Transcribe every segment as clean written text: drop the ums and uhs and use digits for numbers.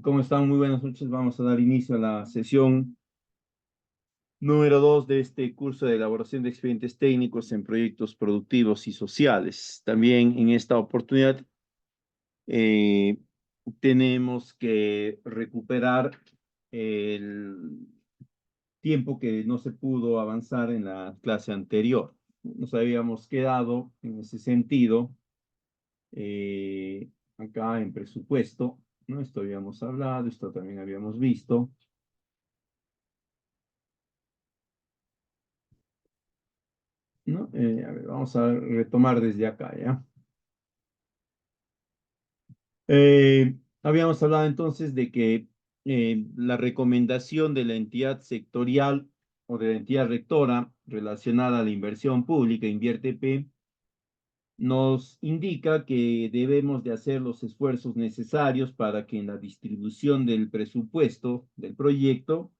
¿Cómo están? Muy buenas noches. Vamos a dar inicio a la sesión número 2 de este curso de elaboración de expedientes técnicos en proyectos productivos y sociales. También en esta oportunidad eh, tenemos que recuperar el tiempo que no se pudo avanzar en la clase anterior. Nos habíamos quedado en ese sentido eh, acá en presupuesto, ¿no? Esto habíamos hablado, esto también habíamos visto. ¿No? A ver, vamos a retomar desde acá, ¿ya? Habíamos hablado entonces de que la recomendación de la entidad sectorial o de la entidad rectora relacionada a la inversión pública, Invierte P, nos indica que debemos de hacer los esfuerzos necesarios para que en la distribución del presupuesto del proyecto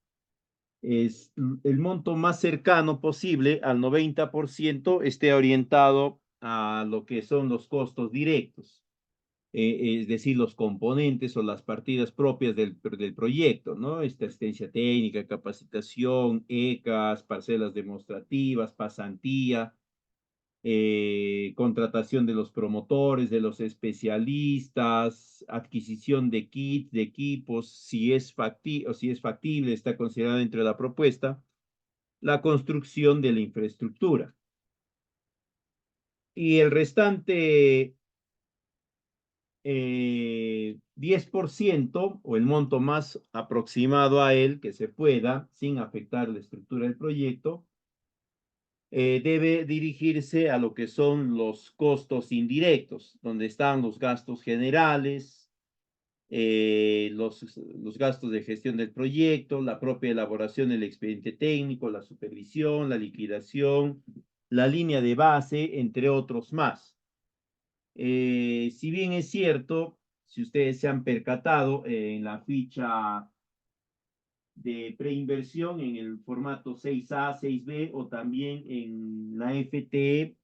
es el monto más cercano posible al 90% esté orientado a lo que son los costos directos, es decir, los componentes o las partidas propias del proyecto, ¿no? Esta asistencia técnica, capacitación, ECAS, parcelas demostrativas, pasantía, contratación de los promotores, de los especialistas, adquisición de kits, de equipos, si es factible, está considerado dentro de la propuesta, la construcción de la infraestructura. Y el restante 10% o el monto más aproximado a él que se pueda, sin afectar la estructura del proyecto, debe dirigirse a lo que son los costos indirectos, donde están los gastos generales, los gastos de gestión del proyecto, la propia elaboración del expediente técnico, la supervisión, la liquidación, la línea de base, entre otros más. Si bien es cierto, si ustedes se han percatado en la ficha de preinversión en el formato 6A, 6B o también en la FTE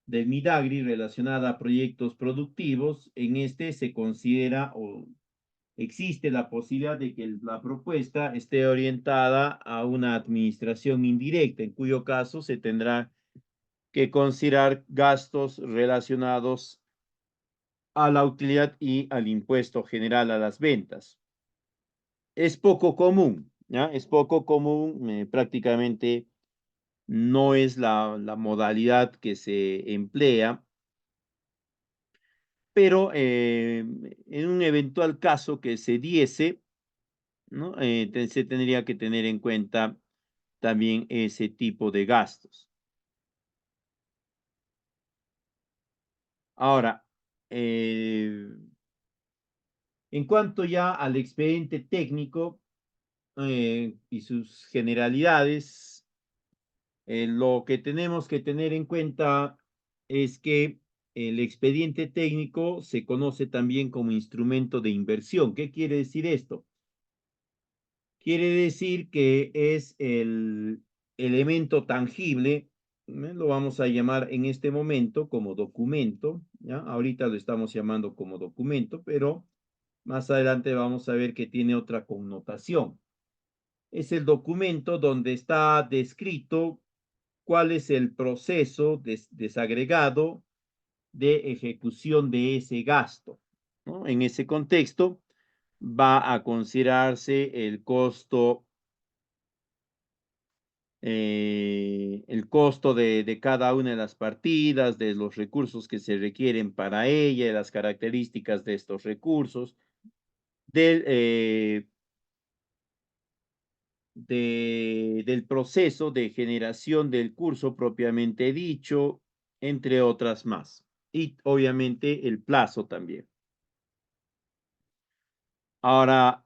del Midagri relacionada a proyectos productivos, en este se considera o existe la posibilidad de que la propuesta esté orientada a una administración indirecta, en cuyo caso se tendrá que considerar gastos relacionados a la utilidad y al impuesto general a las ventas. Es poco común, ¿ya? Es poco común, prácticamente no es la modalidad que se emplea, pero en un eventual caso que se diese, ¿no? Se tendría que tener en cuenta también ese tipo de gastos. Ahora, en cuanto ya al expediente técnico y sus generalidades, lo que tenemos que tener en cuenta es que el expediente técnico se conoce también como instrumento de inversión. ¿Qué quiere decir esto? Quiere decir que es el elemento tangible, lo vamos a llamar en este momento como documento, ¿ya? Ahorita lo estamos llamando como documento, pero más adelante vamos a ver que tiene otra connotación. Es el documento donde está descrito cuál es el proceso desagregado de ejecución de ese gasto, ¿no? En ese contexto va a considerarse el costo de cada una de las partidas, de los recursos que se requieren para ella, de las características de estos recursos, del, del proceso de generación del curso propiamente dicho, entre otras más. Y obviamente el plazo también. Ahora,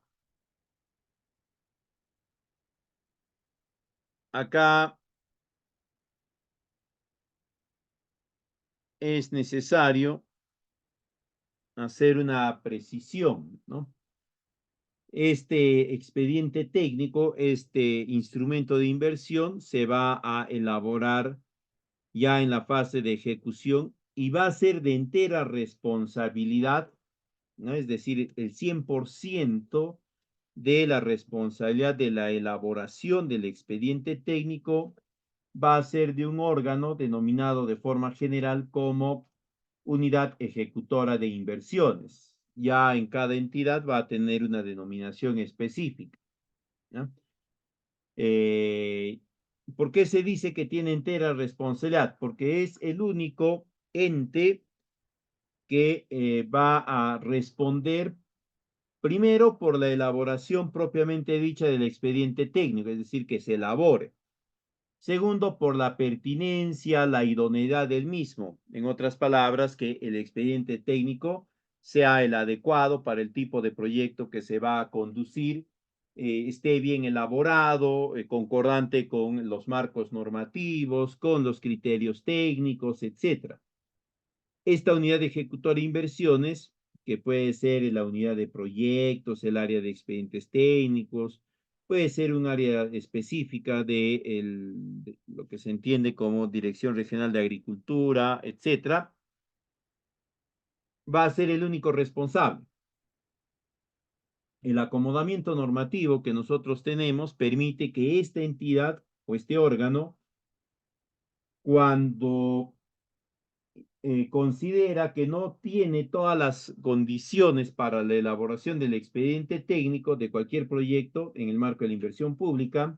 acá es necesario hacer una precisión, ¿no? Este expediente técnico, este instrumento de inversión, se va a elaborar ya en la fase de ejecución y va a ser de entera responsabilidad ¿no? Es decir, el 100% de la responsabilidad de la elaboración del expediente técnico va a ser de un órgano denominado de forma general como unidad ejecutora de inversiones. Ya en cada entidad va a tener una denominación específica, ¿no? Eh, ¿Por qué se dice que tiene entera responsabilidad? Porque es el único ente que va a responder primero por la elaboración propiamente dicha del expediente técnico, es decir, que se elabore. Segundo, por la pertinencia, la idoneidad del mismo. En otras palabras, que el expediente técnico sea el adecuado para el tipo de proyecto que se va a conducir, esté bien elaborado, concordante con los marcos normativos, con los criterios técnicos, etcétera. Esta unidad ejecutora de inversiones, que puede ser la unidad de proyectos, el área de expedientes técnicos, puede ser un área específica de lo que se entiende como Dirección Regional de Agricultura, etcétera, va a ser el único responsable. El acomodamiento normativo que nosotros tenemos permite que esta entidad o este órgano, cuando considera que no tiene todas las condiciones para la elaboración del expediente técnico de cualquier proyecto en el marco de la inversión pública,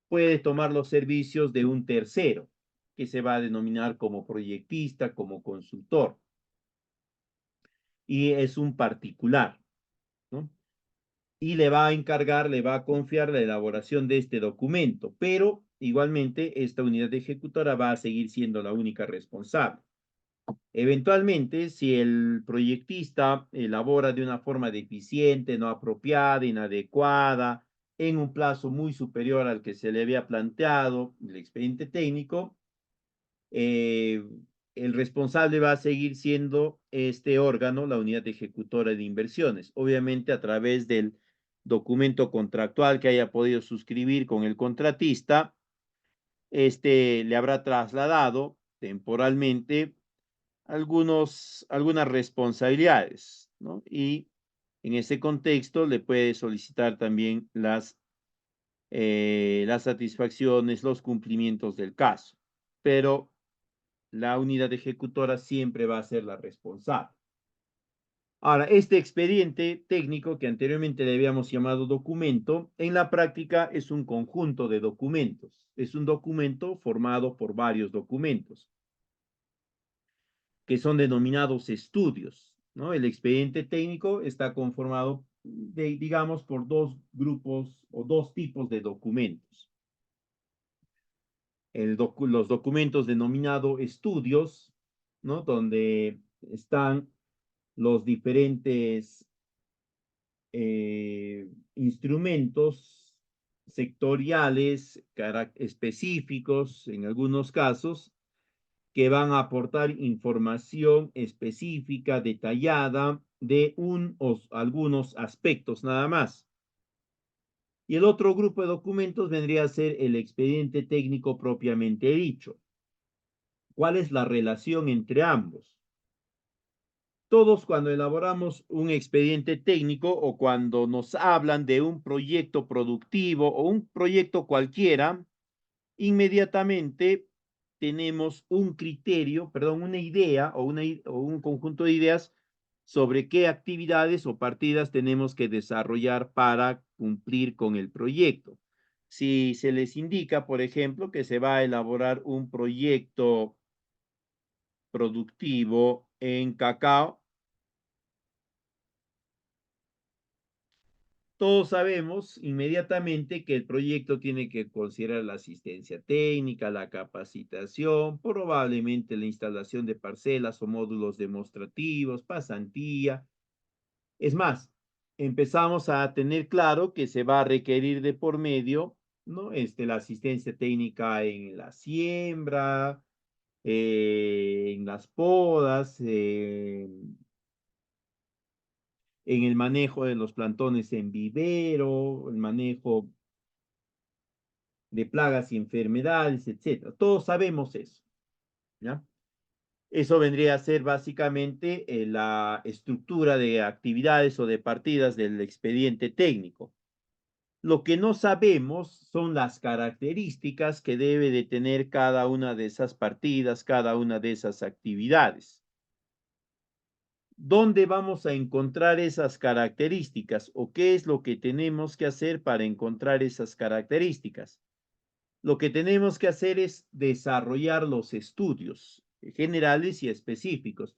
puede tomar los servicios de un tercero, que se va a denominar como proyectista, como consultor, y es un particular, ¿no? Y le va a encargar, le va a confiar la elaboración de este documento, pero igualmente esta unidad ejecutora va a seguir siendo la única responsable. Eventualmente, si el proyectista elabora de una forma deficiente, no apropiada, inadecuada, en un plazo muy superior al que se le había planteado el expediente técnico, eh, el responsable va a seguir siendo este órgano, la unidad ejecutora de inversiones, obviamente a través del documento contractual que haya podido suscribir con el contratista, este le habrá trasladado temporalmente algunas responsabilidades, ¿no? Y en ese contexto le puede solicitar también las satisfacciones, los cumplimientos del caso, pero la unidad ejecutora siempre va a ser la responsable. Ahora, este expediente técnico que anteriormente le habíamos llamado documento, en la práctica es un conjunto de documentos. Es un documento formado por varios documentos que son denominados estudios, ¿no? El expediente técnico está conformado, digamos, por dos grupos o dos tipos de documentos. Los documentos denominados estudios, ¿no? Donde están los diferentes instrumentos sectoriales específicos, en algunos casos, que van a aportar información específica, detallada de algunos aspectos nada más. Y el otro grupo de documentos vendría a ser el expediente técnico propiamente dicho. ¿Cuál es la relación entre ambos? Todos cuando elaboramos un expediente técnico o cuando nos hablan de un proyecto productivo o un proyecto cualquiera, inmediatamente tenemos un criterio, perdón, una idea o un conjunto de ideas sobre qué actividades o partidas tenemos que desarrollar para cumplir con el proyecto. Si se les indica, por ejemplo, que se va a elaborar un proyecto productivo en cacao, todos sabemos inmediatamente que el proyecto tiene que considerar la asistencia técnica, la capacitación, probablemente la instalación de parcelas o módulos demostrativos, pasantía. Es más, empezamos a tener claro que se va a requerir de por medio, ¿no? La asistencia técnica en la siembra, en las podas, en el manejo de los plantones en vivero, el manejo de plagas y enfermedades, etcétera. Todos sabemos eso, ¿ya? Eso vendría a ser básicamente la estructura de actividades o de partidas del expediente técnico. Lo que no sabemos son las características que debe de tener cada una de esas partidas, cada una de esas actividades. ¿Dónde vamos a encontrar esas características o qué es lo que tenemos que hacer para encontrar esas características? Lo que tenemos que hacer es desarrollar los estudios generales y específicos.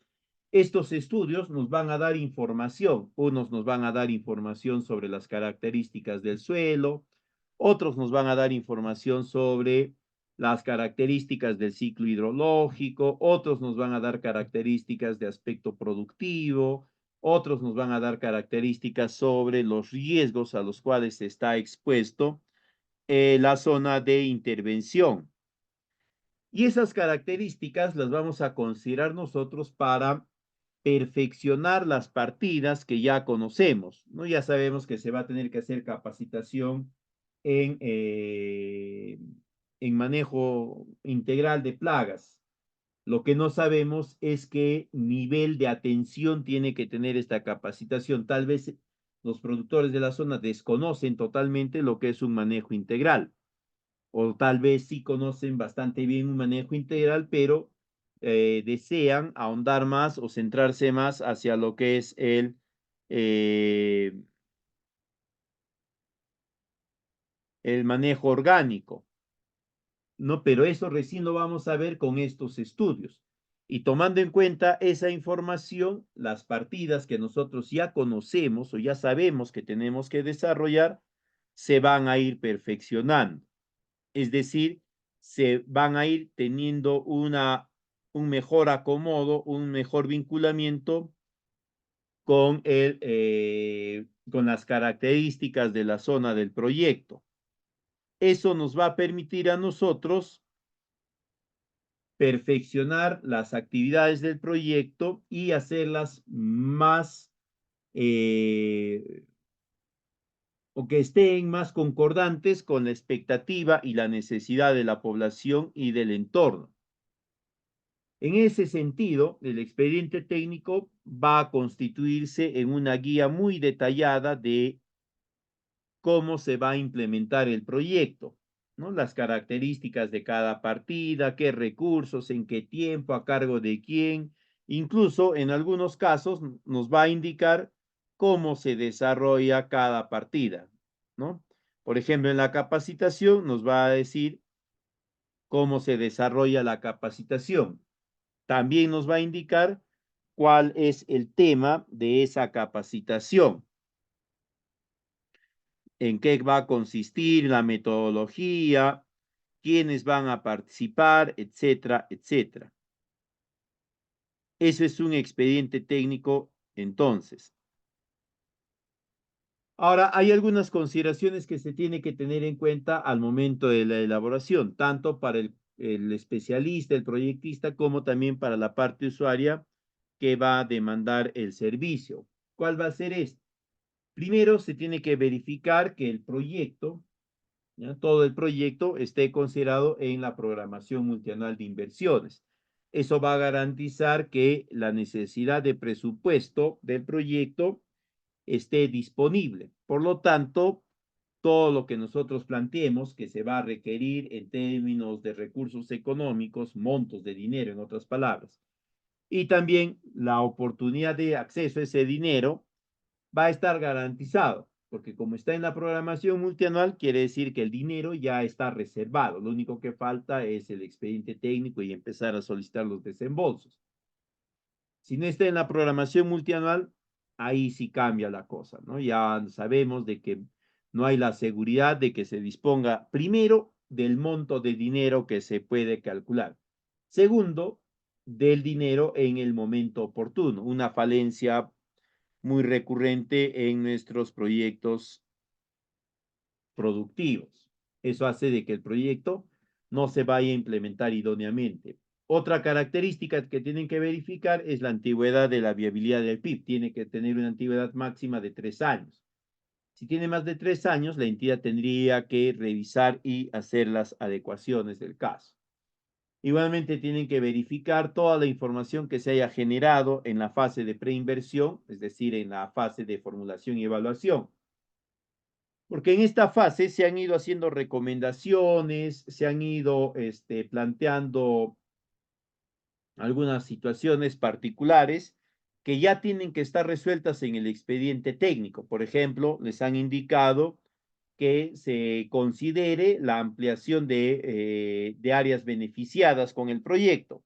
Estos estudios nos van a dar información. Unos nos van a dar información sobre las características del suelo, otros nos van a dar información sobre las características del ciclo hidrológico, otros nos van a dar características de aspecto productivo, otros nos van a dar características sobre los riesgos a los cuales se está expuesto la zona de intervención. Y esas características las vamos a considerar nosotros para perfeccionar las partidas que ya conocemos, ¿no? Ya sabemos que se va a tener que hacer capacitación en, eh, en manejo integral de plagas. Lo que no sabemos es qué nivel de atención tiene que tener esta capacitación. Tal vez los productores de la zona desconocen totalmente lo que es un manejo integral o tal vez sí conocen bastante bien un manejo integral, pero desean ahondar más o centrarse más hacia lo que es eh, el manejo orgánico, ¿no? Pero eso recién lo vamos a ver con estos estudios. Y tomando en cuenta esa información, las partidas que nosotros ya conocemos o ya sabemos que tenemos que desarrollar, se van a ir perfeccionando. Es decir, se van a ir teniendo un mejor acomodo, un mejor vinculamiento con las características de la zona del proyecto. Eso nos va a permitir a nosotros perfeccionar las actividades del proyecto y hacerlas más o que estén más concordantes con la expectativa y la necesidad de la población y del entorno. En ese sentido, el expediente técnico va a constituirse en una guía muy detallada de cómo se va a implementar el proyecto, ¿no? Las características de cada partida, qué recursos, en qué tiempo, a cargo de quién. Incluso en algunos casos nos va a indicar cómo se desarrolla cada partida, ¿no? Por ejemplo, en la capacitación nos va a decir cómo se desarrolla la capacitación. También nos va a indicar cuál es el tema de esa capacitación, en qué va a consistir la metodología, quiénes van a participar, etcétera, etcétera. Eso es un expediente técnico, entonces. Ahora, hay algunas consideraciones que se tiene que tener en cuenta al momento de la elaboración, tanto para el especialista, el proyectista, como también para la parte usuaria que va a demandar el servicio. ¿Cuál va a ser esto? Primero, se tiene que verificar que el proyecto, ¿ya? Todo el proyecto esté considerado en la programación multianual de inversiones. Eso va a garantizar que la necesidad de presupuesto del proyecto esté disponible. Por lo tanto, todo lo que nosotros planteemos que se va a requerir en términos de recursos económicos, montos de dinero, en otras palabras, y también la oportunidad de acceso a ese dinero va a estar garantizado, porque como está en la programación multianual, quiere decir que el dinero ya está reservado. Lo único que falta es el expediente técnico y empezar a solicitar los desembolsos. Si no está en la programación multianual, ahí sí cambia la cosa, ¿no? Ya sabemos de que no hay la seguridad de que se disponga, primero, del monto de dinero que se puede calcular. Segundo, del dinero en el momento oportuno. Una falencia muy recurrente en nuestros proyectos productivos. Eso hace de que el proyecto no se vaya a implementar idóneamente. Otra característica que tienen que verificar es la antigüedad de la viabilidad del PIB. Tiene que tener una antigüedad máxima de 3 años. Si tiene más de 3 años, la entidad tendría que revisar y hacer las adecuaciones del caso. Igualmente tienen que verificar toda la información que se haya generado en la fase de preinversión, es decir, en la fase de formulación y evaluación. Porque en esta fase se han ido haciendo recomendaciones, se han ido planteando algunas situaciones particulares que ya tienen que estar resueltas en el expediente técnico. Por ejemplo, les han indicado que se considere la ampliación de áreas beneficiadas con el proyecto.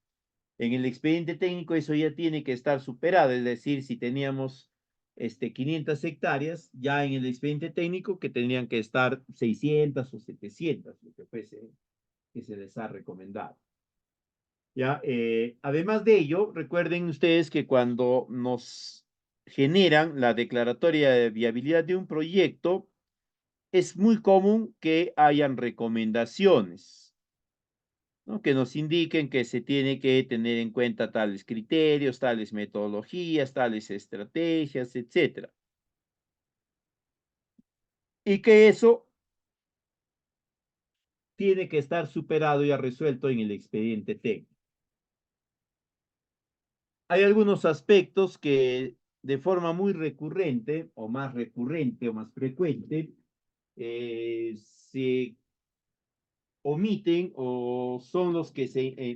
En el expediente técnico eso ya tiene que estar superado, es decir, si teníamos 500 hectáreas, ya en el expediente técnico que tendrían que estar 600 o 700, lo que fuese que se les ha recomendado. ¿Ya? Además de ello, recuerden ustedes que cuando nos generan la declaratoria de viabilidad de un proyecto, es muy común que hayan recomendaciones, ¿no? Que nos indiquen que se tiene que tener en cuenta tales criterios, tales metodologías, tales estrategias, etcétera. Y que eso tiene que estar superado y resuelto en el expediente técnico. Hay algunos aspectos que de forma muy recurrente o más frecuente se omiten o son los que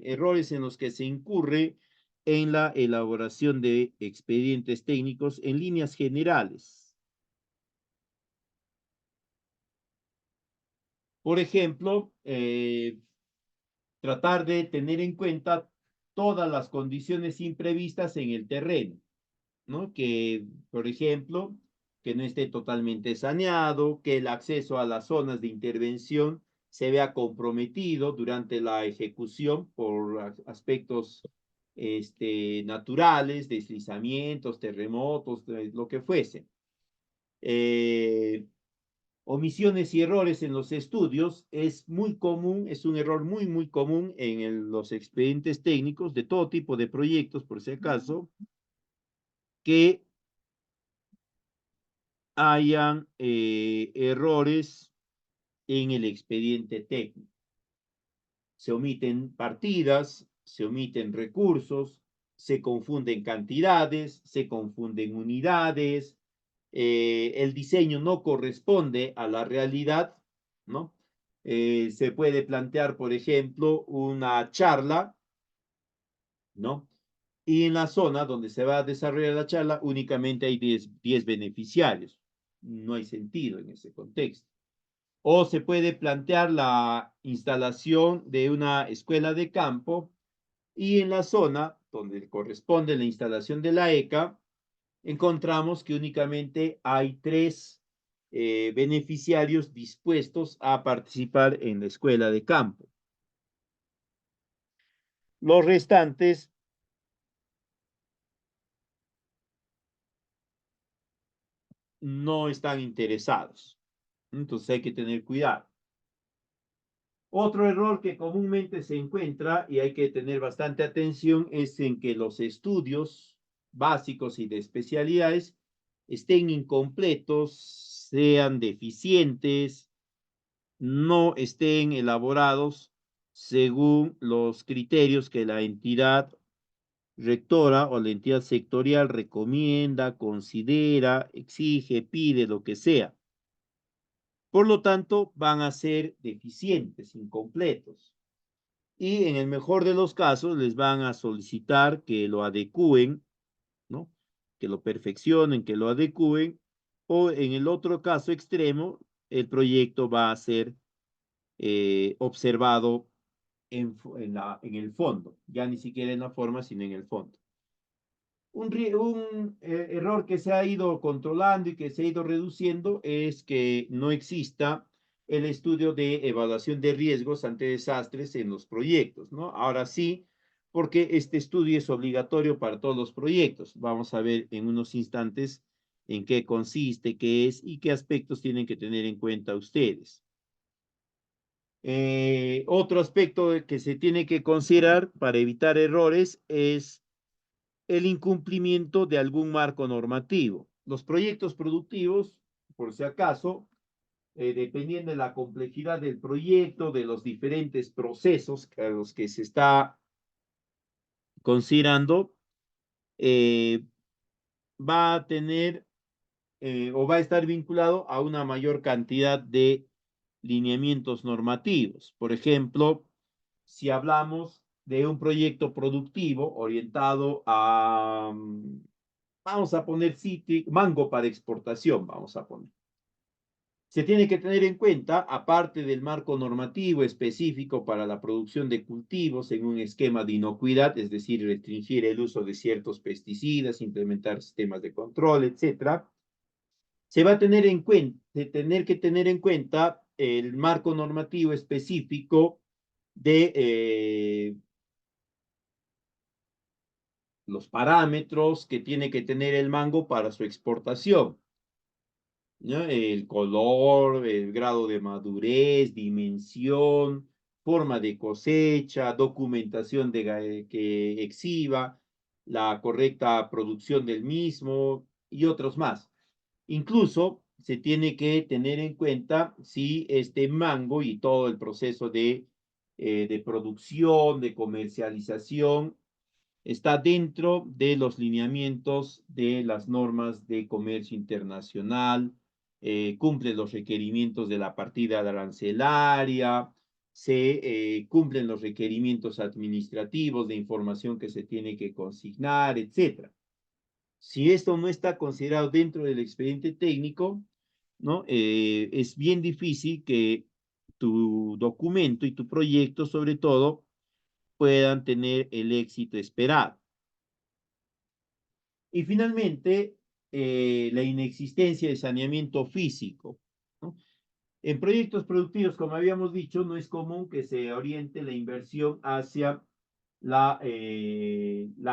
errores en los que se incurre en la elaboración de expedientes técnicos en líneas generales. Por ejemplo, tratar de tener en cuenta todas las condiciones imprevistas en el terreno, ¿no? Que, por ejemplo, que no esté totalmente saneado, que el acceso a las zonas de intervención se vea comprometido durante la ejecución por aspectos naturales, deslizamientos, terremotos, lo que fuese. Omisiones y errores en los estudios es muy común, es un error muy común en los expedientes técnicos de todo tipo de proyectos, por si acaso, que hayan errores en el expediente técnico. Se omiten partidas, se omiten recursos, se confunden cantidades, se confunden unidades, el diseño no corresponde a la realidad, ¿no? Se puede plantear, por ejemplo, una charla, ¿no? Y en la zona donde se va a desarrollar la charla únicamente hay 10 beneficiarios. No hay sentido en ese contexto. O se puede plantear la instalación de una escuela de campo y en la zona donde corresponde la instalación de la ECA, encontramos que únicamente hay 3 beneficiarios dispuestos a participar en la escuela de campo. Los restantes no están interesados. Entonces hay que tener cuidado. Otro error que comúnmente se encuentra y hay que tener bastante atención es en que los estudios básicos y de especialidades estén incompletos, sean deficientes, no estén elaborados según los criterios que la entidad rectora o la entidad sectorial recomienda, considera, exige, pide, lo que sea. Por lo tanto, van a ser deficientes, incompletos. Y en el mejor de los casos les van a solicitar que lo adecúen, ¿no? Que lo perfeccionen, que lo adecúen, o en el otro caso extremo, el proyecto va a ser observado en el fondo, ya ni siquiera en la forma, sino en el fondo. Un error que se ha ido controlando y que se ha ido reduciendo es que no exista el estudio de evaluación de riesgos ante desastres en los proyectos, ¿no? Ahora sí, porque este estudio es obligatorio para todos los proyectos. Vamos a ver en unos instantes en qué consiste, qué es y qué aspectos tienen que tener en cuenta ustedes. Otro aspecto que se tiene que considerar para evitar errores es el incumplimiento de algún marco normativo. Los proyectos productivos, por si acaso, dependiendo de la complejidad del proyecto, de los diferentes procesos a los que se está considerando, eh, va a tener o va a estar vinculado a una mayor cantidad de lineamientos normativos. Por ejemplo, si hablamos de un proyecto productivo orientado a, vamos a poner mango para exportación, vamos a poner. Se tiene que tener en cuenta, aparte del marco normativo específico para la producción de cultivos en un esquema de inocuidad, es decir, restringir el uso de ciertos pesticidas, implementar sistemas de control, etcétera, se va a tener en cuenta, que tener en cuenta el marco normativo específico de los parámetros que tiene que tener el mango para su exportación, ¿ya? El color, el grado de madurez, dimensión, forma de cosecha, documentación que exhiba, la correcta producción del mismo y otros más. Incluso se tiene que tener en cuenta si este mango y todo el proceso de producción, de comercialización, está dentro de los lineamientos de las normas de comercio internacional, cumple los requerimientos de la partida arancelaria, se cumplen los requerimientos administrativos de información que se tiene que consignar, etcétera. Si esto no está considerado dentro del expediente técnico, ¿no? Es bien difícil que tu documento y tu proyecto, sobre todo, puedan tener el éxito esperado. Y finalmente, la inexistencia de saneamiento físico, ¿no? En proyectos productivos, como habíamos dicho, no es común que se oriente la inversión hacia la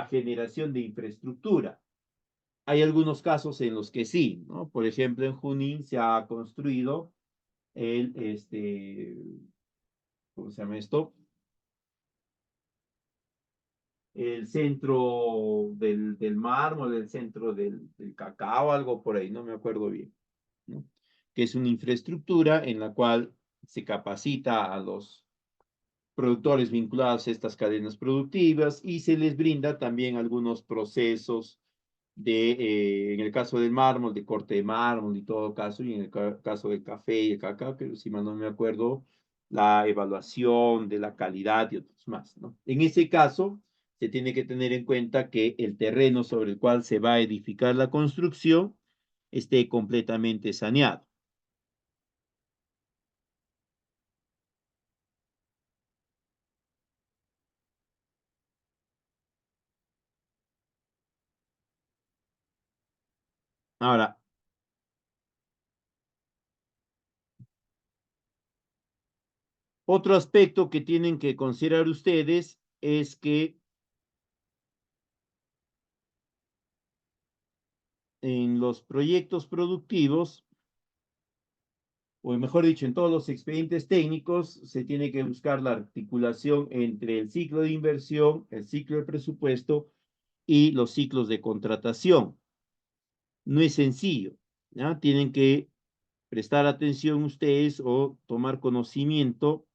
generación de infraestructura. Hay algunos casos en los que sí, ¿no? Por ejemplo, en Junín se ha construido ¿cómo se llama esto? El centro del mármol, el centro del cacao, algo por ahí, no me acuerdo bien, ¿no? Que es una infraestructura en la cual se capacita a los productores vinculados a estas cadenas productivas y se les brinda también algunos procesos en el caso del mármol, de corte de mármol y todo caso, y en el caso del café y el cacao, que si mal no me acuerdo, la evaluación de la calidad y otros más, ¿no? En ese caso, se tiene que tener en cuenta que el terreno sobre el cual se va a edificar la construcción esté completamente saneado. Ahora, otro aspecto que tienen que considerar ustedes es que en los proyectos productivos, o mejor dicho, en todos los expedientes técnicos, se tiene que buscar la articulación entre el ciclo de inversión, el ciclo de presupuesto y los ciclos de contratación. No es sencillo, ¿ya? Tienen que prestar atención ustedes o tomar conocimiento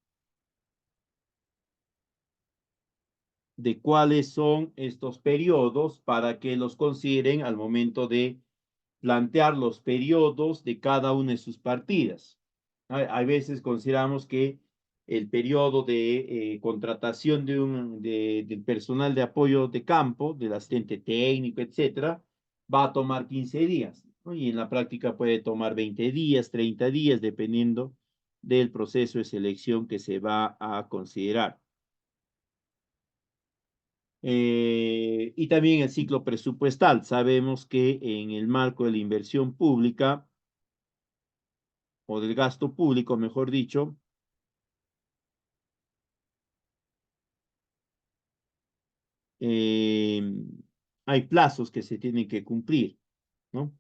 de cuáles son estos periodos para que los consideren al momento de plantear los periodos de cada una de sus partidas. Hay veces consideramos que el periodo de contratación del personal de apoyo de campo, del asistente técnico, etcétera, va a tomar 15 días, ¿no? Y en la práctica puede tomar 20 días, 30 días, dependiendo del proceso de selección que se va a considerar. Y también el ciclo presupuestal. Sabemos que en el marco de la inversión pública, o del gasto público, mejor dicho, eh, hay plazos que se tienen que cumplir, ¿no?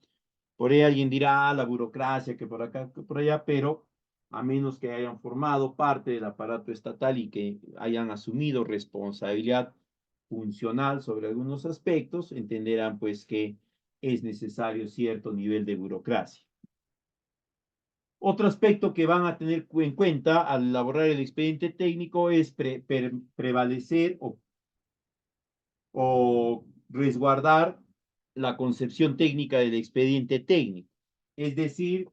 Por ahí alguien dirá, la burocracia, que por acá, que por allá, pero a menos que hayan formado parte del aparato estatal y que hayan asumido responsabilidad funcional sobre algunos aspectos, entenderán pues que es necesario cierto nivel de burocracia. Otro aspecto que van a tener en cuenta al elaborar el expediente técnico es prevalecer o resguardar la concepción técnica del expediente técnico. Es decir,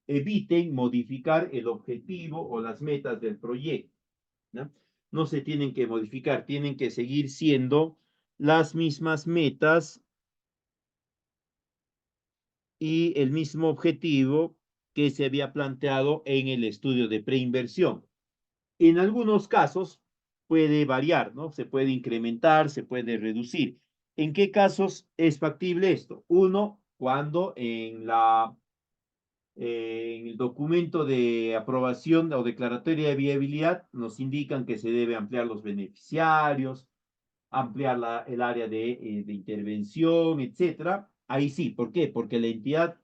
eviten modificar el objetivo o las metas del proyecto, ¿no? No se tienen que modificar, tienen que seguir siendo las mismas metas y el mismo objetivo que se había planteado en el estudio de preinversión. En algunos casos puede variar, ¿no? Se puede incrementar, se puede reducir. ¿En qué casos es factible esto? Uno, cuando en el documento de aprobación o declaratoria de viabilidad nos indican que se debe ampliar los beneficiarios, ampliar el área de intervención, etcétera. Ahí sí, ¿por qué? Porque la entidad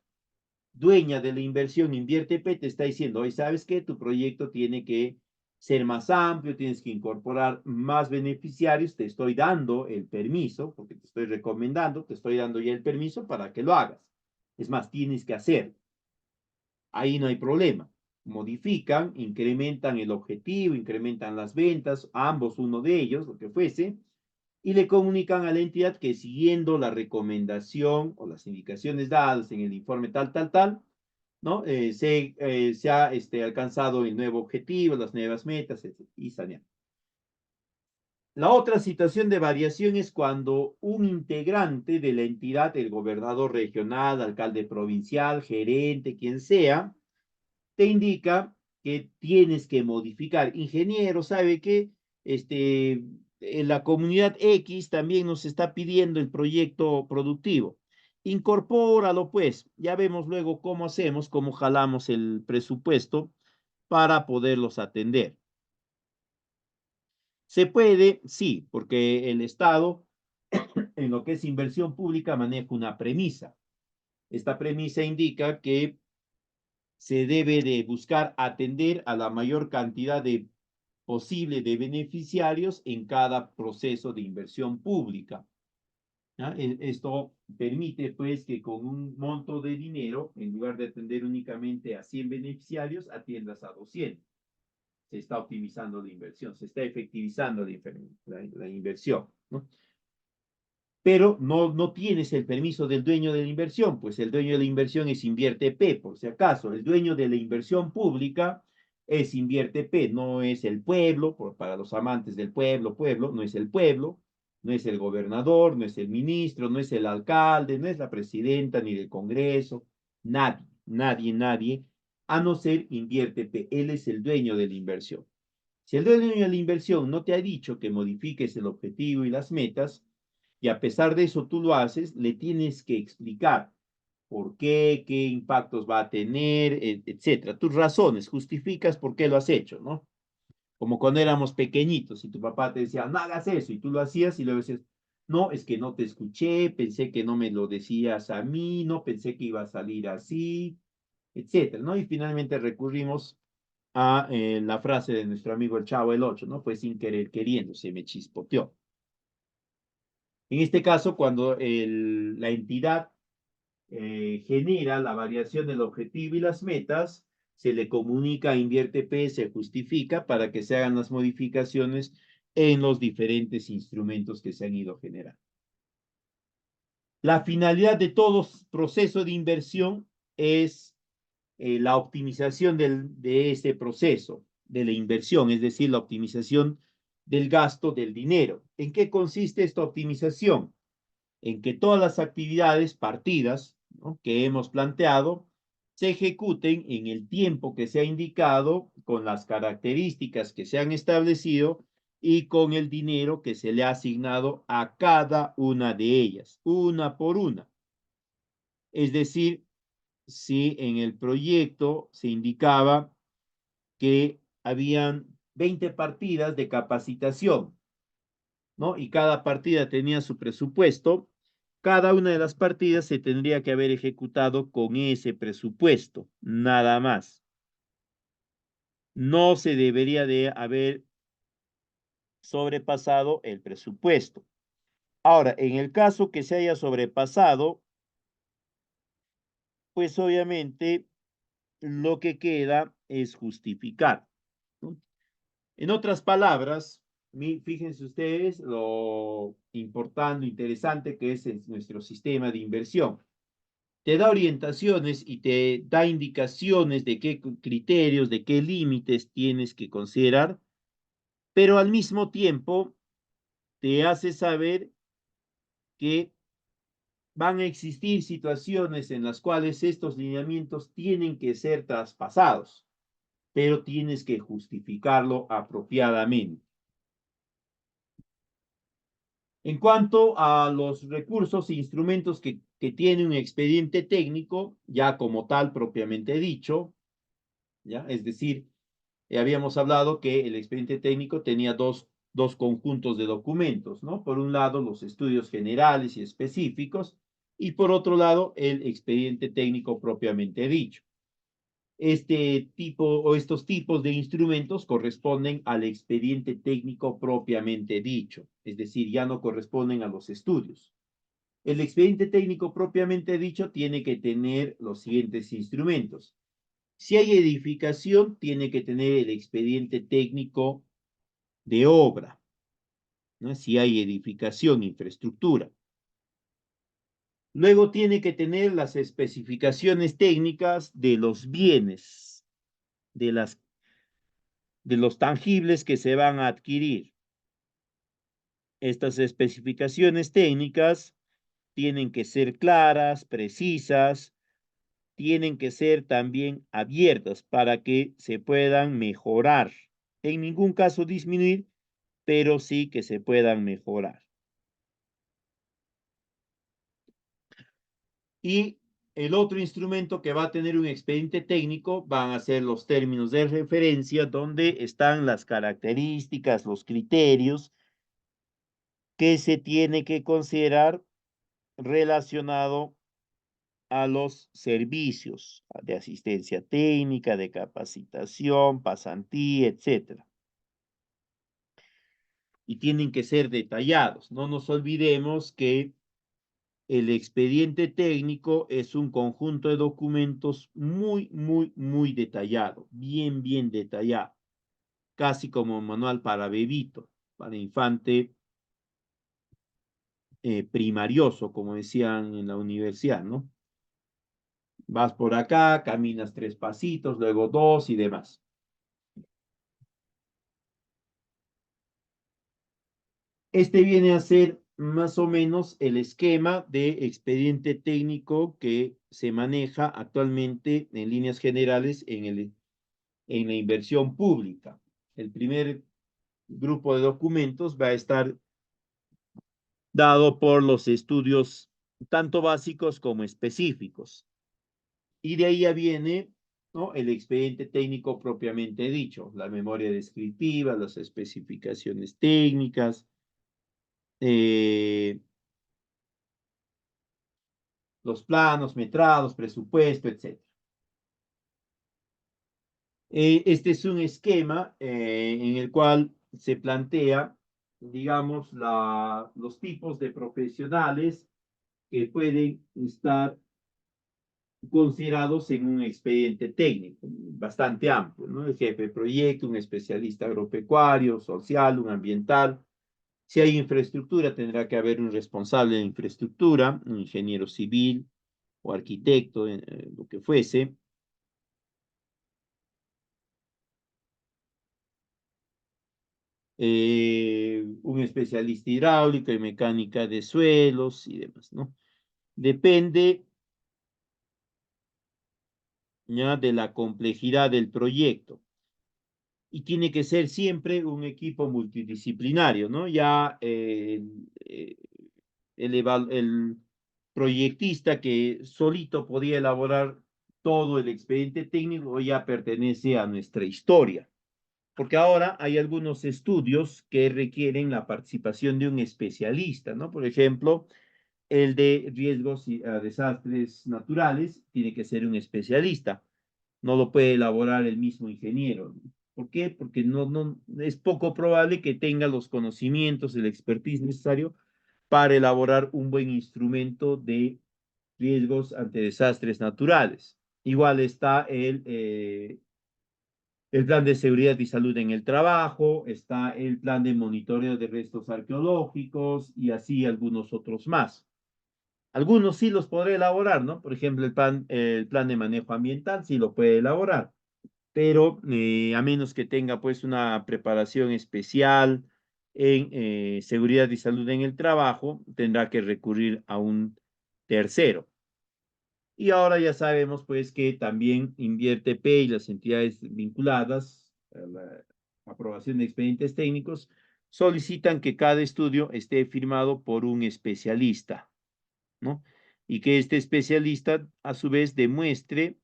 dueña de la inversión Invierte P te está diciendo, hoy sabes que tu proyecto tiene que ser más amplio, tienes que incorporar más beneficiarios, te estoy dando el permiso, porque te estoy recomendando, te estoy dando ya el permiso para que lo hagas. Es más, tienes que hacerlo. Ahí no hay problema. Modifican, incrementan el objetivo, incrementan las ventas, ambos, uno de ellos, lo que fuese, y le comunican a la entidad que siguiendo la recomendación o las indicaciones dadas en el informe tal, ¿no? Se ha alcanzado el nuevo objetivo, las nuevas metas, etc. Y sanear. La otra situación de variación es cuando un integrante de la entidad, el gobernador regional, alcalde provincial, gerente, quien sea, te indica que tienes que modificar. Ingeniero, ¿sabe qué? En la comunidad X también nos está pidiendo el proyecto productivo. Incorpóralo, pues. Ya vemos luego cómo hacemos, cómo jalamos el presupuesto para poderlos atender. ¿Se puede? Sí, porque el Estado, en lo que es inversión pública, maneja una premisa. Esta premisa indica que se debe de buscar atender a la mayor cantidad de posible de beneficiarios en cada proceso de inversión pública. ¿Ya? Esto permite pues que con un monto de dinero, en lugar de atender únicamente a 100 beneficiarios, atiendas a 200. Se está optimizando la inversión, se está efectivizando la inversión, ¿no? Pero no tienes el permiso del dueño de la inversión, pues el dueño de la inversión es Invierte P, por si acaso. El dueño de la inversión pública es Invierte P, no es el pueblo, para los amantes del pueblo, no es el pueblo, no es el gobernador, no es el ministro, no es el alcalde, no es la presidenta ni del Congreso, nadie, a no ser Invierte P. Él es el dueño de la inversión. Si el dueño de la inversión no te ha dicho que modifiques el objetivo y las metas, y a pesar de eso tú lo haces, le tienes que explicar por qué impactos va a tener, etcétera. Tus razones, justificas por qué lo has hecho, ¿no? Como cuando éramos pequeñitos y tu papá te decía, no hagas eso, y tú lo hacías y luego decías, no, es que no te escuché, pensé que no me lo decías a mí, no pensé que iba a salir así, etcétera, ¿no? Y finalmente recurrimos a la frase de nuestro amigo el Chavo el Ocho, ¿no? Fue sin querer queriendo, se me chispoteó. En este caso, cuando la entidad genera la variación del objetivo y las metas, se le comunica a Invierte P, se justifica para que se hagan las modificaciones en los diferentes instrumentos que se han ido generando. La finalidad de todo proceso de inversión es la optimización de ese proceso, de la inversión, es decir, la optimización del gasto del dinero. ¿En qué consiste esta optimización? En que todas las actividades partidas, ¿no?, que hemos planteado se ejecuten en el tiempo que se ha indicado, con las características que se han establecido y con el dinero que se le ha asignado a cada una de ellas, una por una. Es decir, si en el proyecto se indicaba que habían 20 partidas de capacitación, ¿no? Y cada partida tenía su presupuesto, cada una de las partidas se tendría que haber ejecutado con ese presupuesto, nada más. No se debería de haber sobrepasado el presupuesto. Ahora, en el caso que se haya sobrepasado, pues obviamente lo que queda es justificar, ¿no? En otras palabras, fíjense ustedes lo importante, interesante que es nuestro sistema de inversión. Te da orientaciones y te da indicaciones de qué criterios, de qué límites tienes que considerar, pero al mismo tiempo te hace saber que van a existir situaciones en las cuales estos lineamientos tienen que ser traspasados, pero tienes que justificarlo apropiadamente. En cuanto a los recursos e instrumentos que tiene un expediente técnico, ya como tal propiamente dicho, ¿ya? Es decir, habíamos hablado que el expediente técnico tenía dos conjuntos de documentos, ¿no? Por un lado, los estudios generales y específicos, y por otro lado, el expediente técnico propiamente dicho. Este tipo o estos tipos de instrumentos corresponden al expediente técnico propiamente dicho, es decir, ya no corresponden a los estudios. El expediente técnico propiamente dicho tiene que tener los siguientes instrumentos. Si hay edificación, tiene que tener el expediente técnico de obra, ¿no? Si hay edificación, infraestructura. Luego tiene que tener las especificaciones técnicas de los bienes, de los tangibles que se van a adquirir. Estas especificaciones técnicas tienen que ser claras, precisas, tienen que ser también abiertas para que se puedan mejorar. En ningún caso disminuir, pero sí que se puedan mejorar. Y el otro instrumento que va a tener un expediente técnico van a ser los términos de referencia, donde están las características, los criterios que se tiene que considerar relacionado a los servicios de asistencia técnica, de capacitación, pasantía, etcétera. Y tienen que ser detallados. No nos olvidemos que el expediente técnico es un conjunto de documentos muy detallado, bien detallado, casi como un manual para bebito, para infante primarioso, como decían en la universidad, ¿no? Vas por acá, caminas 3 pasitos, luego 2 y demás. Este viene a ser más o menos el esquema de expediente técnico que se maneja actualmente en líneas generales en la inversión pública. El primer grupo de documentos va a estar dado por los estudios tanto básicos como específicos. Y de ahí ya viene, ¿no?, el expediente técnico propiamente dicho, la memoria descriptiva, las especificaciones técnicas, eh, los planos, metrados, presupuesto, etc. Este es un esquema en el cual se plantea, digamos, los tipos de profesionales que pueden estar considerados en un expediente técnico bastante amplio, ¿no? El jefe de proyecto, un especialista agropecuario, social, un ambiental. Si hay infraestructura, tendrá que haber un responsable de infraestructura, un ingeniero civil o arquitecto, lo que fuese. Un especialista hidráulica y mecánica de suelos y demás, ¿no? Depende ya de la complejidad del proyecto. Y tiene que ser siempre un equipo multidisciplinario, ¿no? Ya el proyectista que solito podía elaborar todo el expediente técnico ya pertenece a nuestra historia, porque ahora hay algunos estudios que requieren la participación de un especialista, ¿no? Por ejemplo, el de riesgos y desastres naturales tiene que ser un especialista, no lo puede elaborar el mismo ingeniero, ¿no? ¿Por qué? Porque no, es poco probable que tenga los conocimientos, el expertise necesario para elaborar un buen instrumento de riesgos ante desastres naturales. Igual está el plan de seguridad y salud en el trabajo, está el plan de monitoreo de restos arqueológicos y así algunos otros más. Algunos sí los podré elaborar, ¿no? Por ejemplo, el plan de manejo ambiental sí lo puede elaborar, pero a menos que tenga pues una preparación especial en seguridad y salud en el trabajo, tendrá que recurrir a un tercero. Y ahora ya sabemos pues que también Invierte P y las entidades vinculadas a la aprobación de expedientes técnicos solicitan que cada estudio esté firmado por un especialista, ¿no? Y que este especialista a su vez demuestre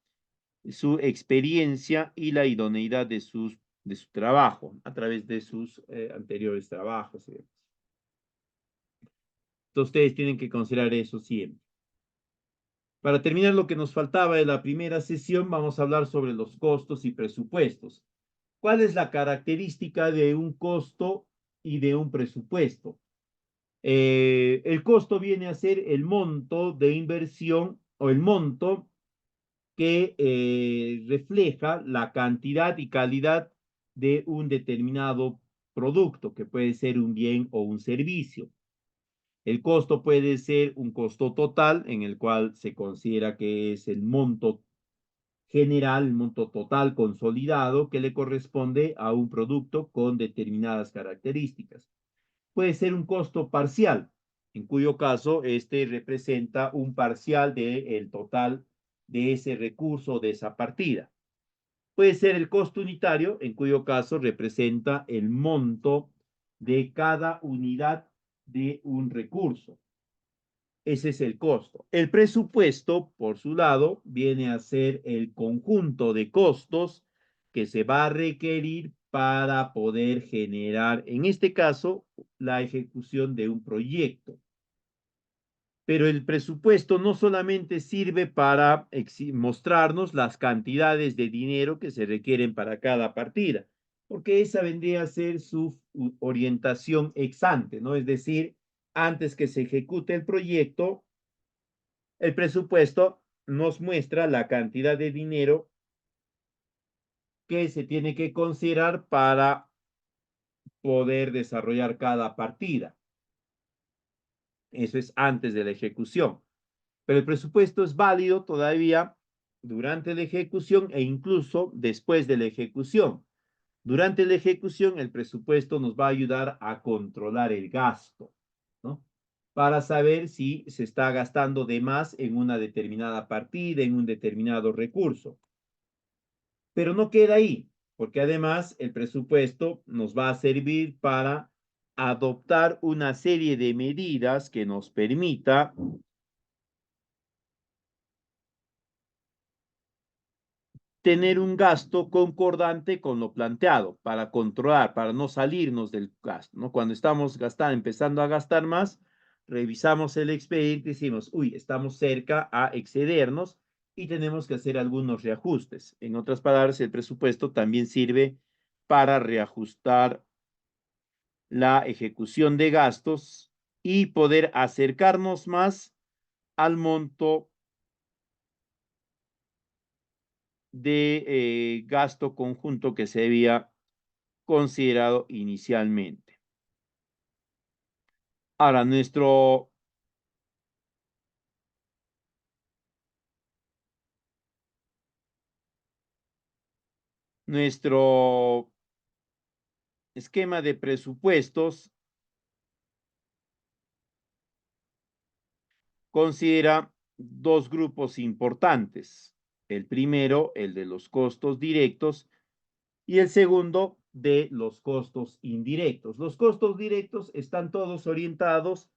su experiencia y la idoneidad de su trabajo a través de sus anteriores trabajos. Entonces ustedes tienen que considerar eso siempre. Para terminar lo que nos faltaba de la primera sesión, vamos a hablar sobre los costos y presupuestos. ¿Cuál es la característica de un costo y de un presupuesto? El costo viene a ser el monto de inversión o el monto que refleja la cantidad y calidad de un determinado producto, que puede ser un bien o un servicio. El costo puede ser un costo total, en el cual se considera que es el monto general, el monto total consolidado que le corresponde a un producto con determinadas características. Puede ser un costo parcial, en cuyo caso este representa un parcial del total de ese recurso, de esa partida. Puede ser el costo unitario, en cuyo caso representa el monto de cada unidad de un recurso. Ese es el costo. El presupuesto, por su lado, viene a ser el conjunto de costos que se va a requerir para poder generar, en este caso, la ejecución de un proyecto. Pero el presupuesto no solamente sirve para mostrarnos las cantidades de dinero que se requieren para cada partida, porque esa vendría a ser su orientación ex ante, ¿no? Es decir, antes que se ejecute el proyecto, el presupuesto nos muestra la cantidad de dinero que se tiene que considerar para poder desarrollar cada partida. Eso es antes de la ejecución. Pero el presupuesto es válido todavía durante la ejecución e incluso después de la ejecución. Durante la ejecución, el presupuesto nos va a ayudar a controlar el gasto, ¿no? Para saber si se está gastando de más en una determinada partida, en un determinado recurso. Pero no queda ahí, porque además el presupuesto nos va a servir para adoptar una serie de medidas que nos permita tener un gasto concordante con lo planteado para controlar, para no salirnos del gasto, ¿no? Cuando estamos gastando, empezando a gastar más, revisamos el expediente y decimos, uy, estamos cerca a excedernos y tenemos que hacer algunos reajustes. En otras palabras, el presupuesto también sirve para reajustar la ejecución de gastos y poder acercarnos más al monto de gasto conjunto que se había considerado inicialmente. Ahora, nuestro esquema de presupuestos considera dos grupos importantes. El primero, el de los costos directos, y el segundo, de los costos indirectos. Los costos directos están todos orientados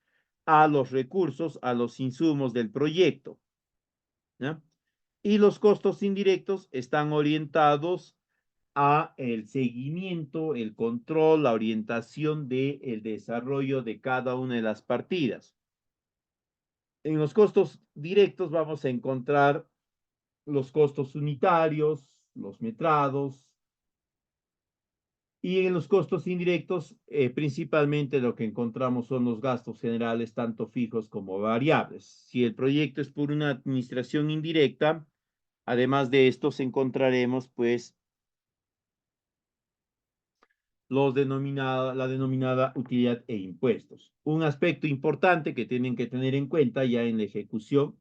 a los recursos, a los insumos del proyecto, ¿ya? Y los costos indirectos están orientados a el seguimiento, el control, la orientación del desarrollo de cada una de las partidas. En los costos directos vamos a encontrar los costos unitarios, los metrados, y en los costos indirectos, principalmente lo que encontramos son los gastos generales, tanto fijos como variables. Si el proyecto es por una administración indirecta, Además de estos encontraremos pues la denominada utilidad e impuestos. Un aspecto importante que tienen que tener en cuenta ya en la ejecución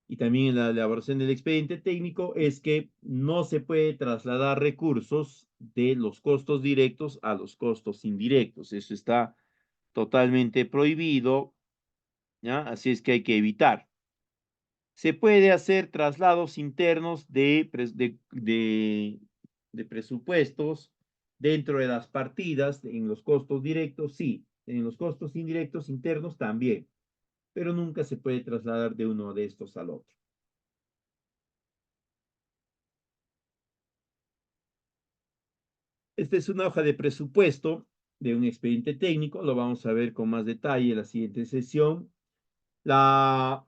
y también en la elaboración del expediente técnico es que no se puede trasladar recursos de los costos directos a los costos indirectos. Eso está totalmente prohibido, ¿ya? Así es que hay que evitar. Se puede hacer traslados internos de presupuestos dentro de las partidas en los costos directos, sí, en los costos indirectos internos también, pero nunca se puede trasladar de uno de estos al otro. Esta es una hoja de presupuesto de un expediente técnico, lo vamos a ver con más detalle en la siguiente sesión. La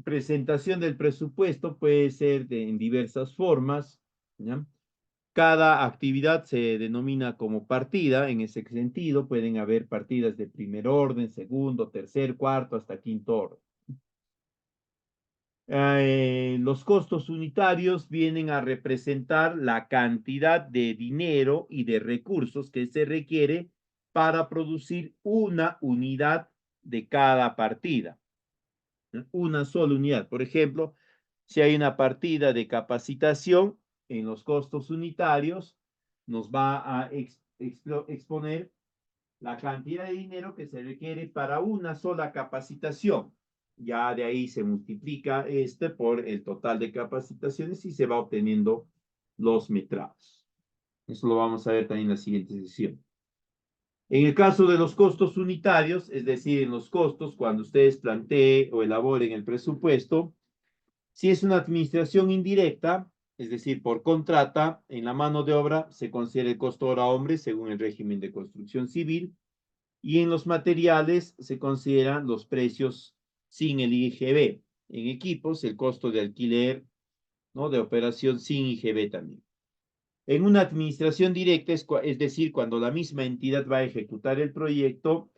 presentación del presupuesto puede ser en diversas formas, ¿ya? Cada actividad se denomina como partida. En ese sentido, pueden haber partidas de primer orden, segundo, tercer, cuarto, hasta quinto orden. Los costos unitarios vienen a representar la cantidad de dinero y de recursos que se requiere para producir una unidad de cada partida. Una sola unidad. Por ejemplo, si hay una partida de capacitación en los costos unitarios, nos va a exponer la cantidad de dinero que se requiere para una sola capacitación. Ya de ahí se multiplica por el total de capacitaciones y se va obteniendo los metrados. Eso lo vamos a ver también en la siguiente sesión. En el caso de los costos unitarios, es decir, en los costos, cuando ustedes planteen o elaboren el presupuesto, si es una administración indirecta, es decir, por contrata, en la mano de obra se considera el costo hora hombre según el régimen de construcción civil y en los materiales se consideran los precios sin el IGB. En equipos, el costo de alquiler, ¿no? De operación sin IGB también. En una administración directa, es decir, cuando la misma entidad va a ejecutar el proyecto,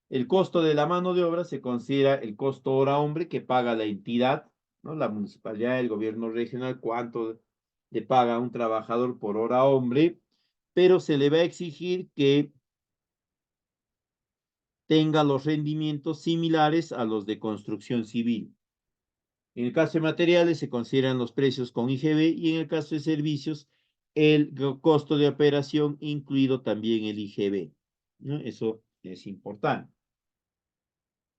el costo de la mano de obra se considera el costo hora hombre que paga la entidad, ¿no? La municipalidad, el gobierno regional, cuánto le paga a un trabajador por hora hombre, pero se le va a exigir que tenga los rendimientos similares a los de construcción civil. En el caso de materiales se consideran los precios con IGB y en el caso de servicios el costo de operación incluido también el IGB, ¿no? Eso es importante.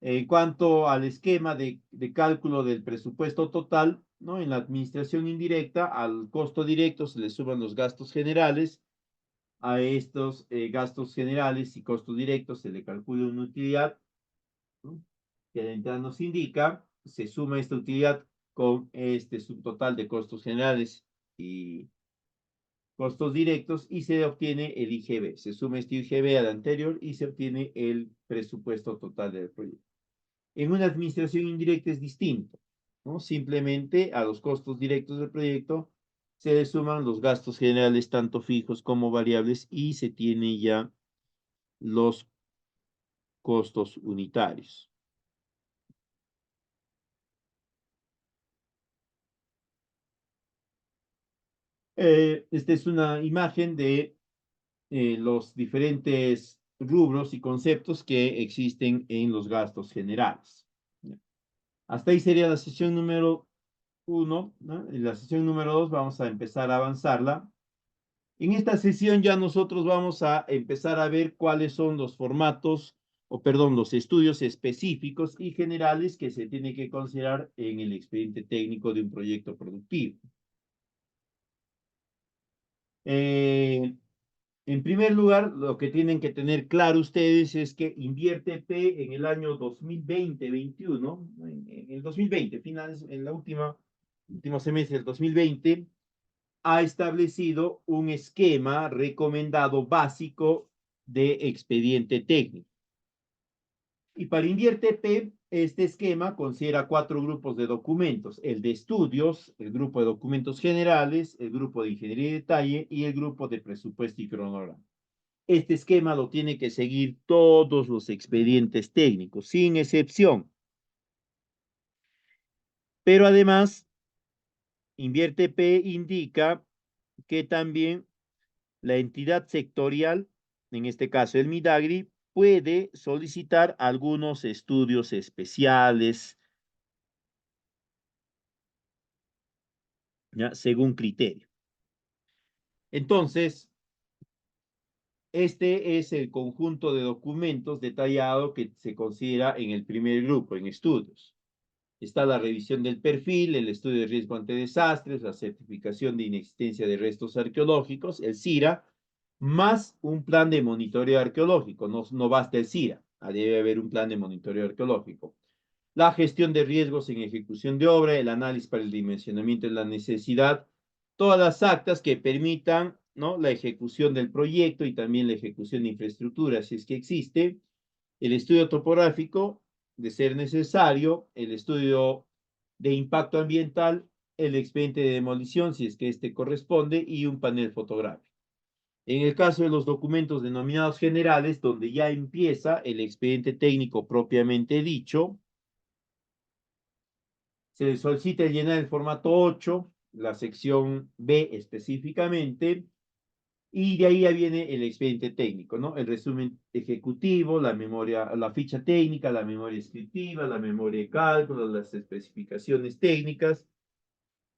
En cuanto al esquema de cálculo del presupuesto total, ¿no? En la administración indirecta, al costo directo se le suman los gastos generales. A estos gastos generales y costos directos se le calcula una utilidad, ¿no? Que la entrada nos indica, se suma esta utilidad con este subtotal de costos generales y costos directos y se obtiene el IGB. Se suma este IGB al anterior y se obtiene el presupuesto total del proyecto. En una administración indirecta es distinto, ¿no? Simplemente a los costos directos del proyecto se le suman los gastos generales tanto fijos como variables y se tiene ya los costos unitarios. Esta es una imagen de los diferentes rubros y conceptos que existen en los gastos generales. Hasta ahí sería la sesión número 1, ¿no? En la sesión número 2 vamos a empezar a avanzarla. En esta sesión ya nosotros vamos a empezar a ver cuáles son los formatos, o perdón, los estudios específicos y generales que se tienen que considerar en el expediente técnico de un proyecto productivo. Eh, En primer lugar, lo que tienen que tener claro ustedes es que Invierte P en el año 2020-21, en el 2020, finales, en la último semestre del 2020, ha establecido un esquema recomendado básico de expediente técnico. Y para Invierte P, este esquema considera 4 grupos de documentos: el de estudios, el grupo de documentos generales, el grupo de ingeniería y detalle y el grupo de presupuesto y cronograma. Este esquema lo tiene que seguir todos los expedientes técnicos, sin excepción. Pero además, invierte P indica que también la entidad sectorial, en este caso el Midagri, puede solicitar algunos estudios especiales, ¿ya? Según criterio. Entonces, este es el conjunto de documentos detallado que se considera en el primer grupo, en estudios. Está la revisión del perfil, el estudio de riesgo ante desastres, la certificación de inexistencia de restos arqueológicos, el CIRA, más un plan de monitoreo arqueológico. No basta el CIRA, debe haber un plan de monitoreo arqueológico. La gestión de riesgos en ejecución de obra, el análisis para el dimensionamiento de la necesidad, todas las actas que permitan, ¿no?, la ejecución del proyecto y también la ejecución de infraestructura, si es que existe, el estudio topográfico, de ser necesario, el estudio de impacto ambiental, el expediente de demolición, si es que este corresponde, y un panel fotográfico. En el caso de los documentos denominados generales, donde ya empieza el expediente técnico propiamente dicho, se solicita llenar el formato 8, la sección B específicamente, y de ahí ya viene el expediente técnico, ¿no? El resumen ejecutivo, la memoria, la ficha técnica, la memoria descriptiva, la memoria de cálculo, las especificaciones técnicas,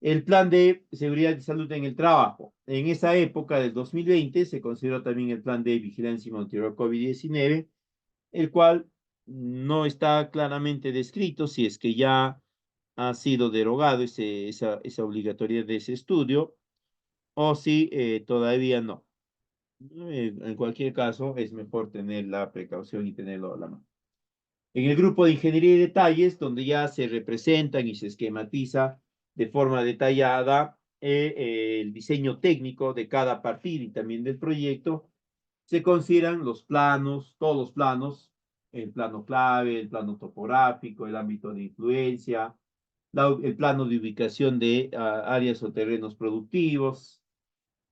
el plan de seguridad y salud en el trabajo. En esa época del 2020 se consideró también el plan de vigilancia y monitoreo COVID-19, el cual no está claramente descrito si es que ya ha sido derogado esa obligatoriedad de ese estudio o si todavía no. En cualquier caso, es mejor tener la precaución y tenerlo a la mano. En el grupo de ingeniería y detalles, donde ya se representan y se esquematiza de forma detallada el diseño técnico de cada partida y también del proyecto, se consideran los planos, todos los planos, el plano clave, el plano topográfico, el ámbito de influencia, el plano de ubicación de áreas o terrenos productivos,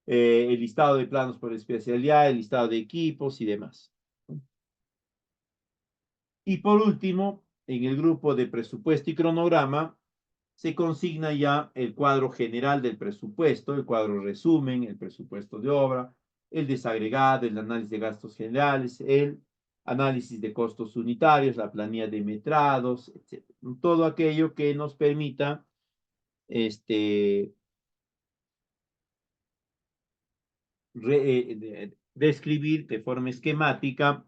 el listado de planos por especialidad, el listado de equipos y demás. Y por último, en el grupo de presupuesto y cronograma, se consigna ya el cuadro general del presupuesto, el cuadro resumen, el presupuesto de obra, el desagregado, el análisis de gastos generales, el análisis de costos unitarios, la planilla de metrados, etc. Todo aquello que nos permita describir de forma esquemática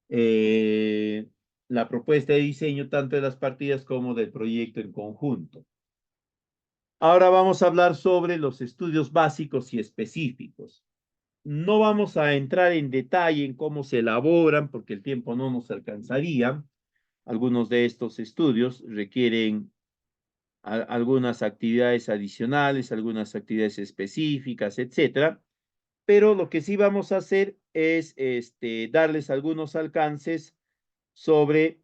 eh, la propuesta de diseño tanto de las partidas como del proyecto en conjunto. Ahora vamos a hablar sobre los estudios básicos y específicos. No vamos a entrar en detalle en cómo se elaboran porque el tiempo no nos alcanzaría. Algunos de estos estudios requieren algunas actividades adicionales, algunas actividades específicas, etcétera. Pero lo que sí vamos a hacer es darles algunos alcances sobre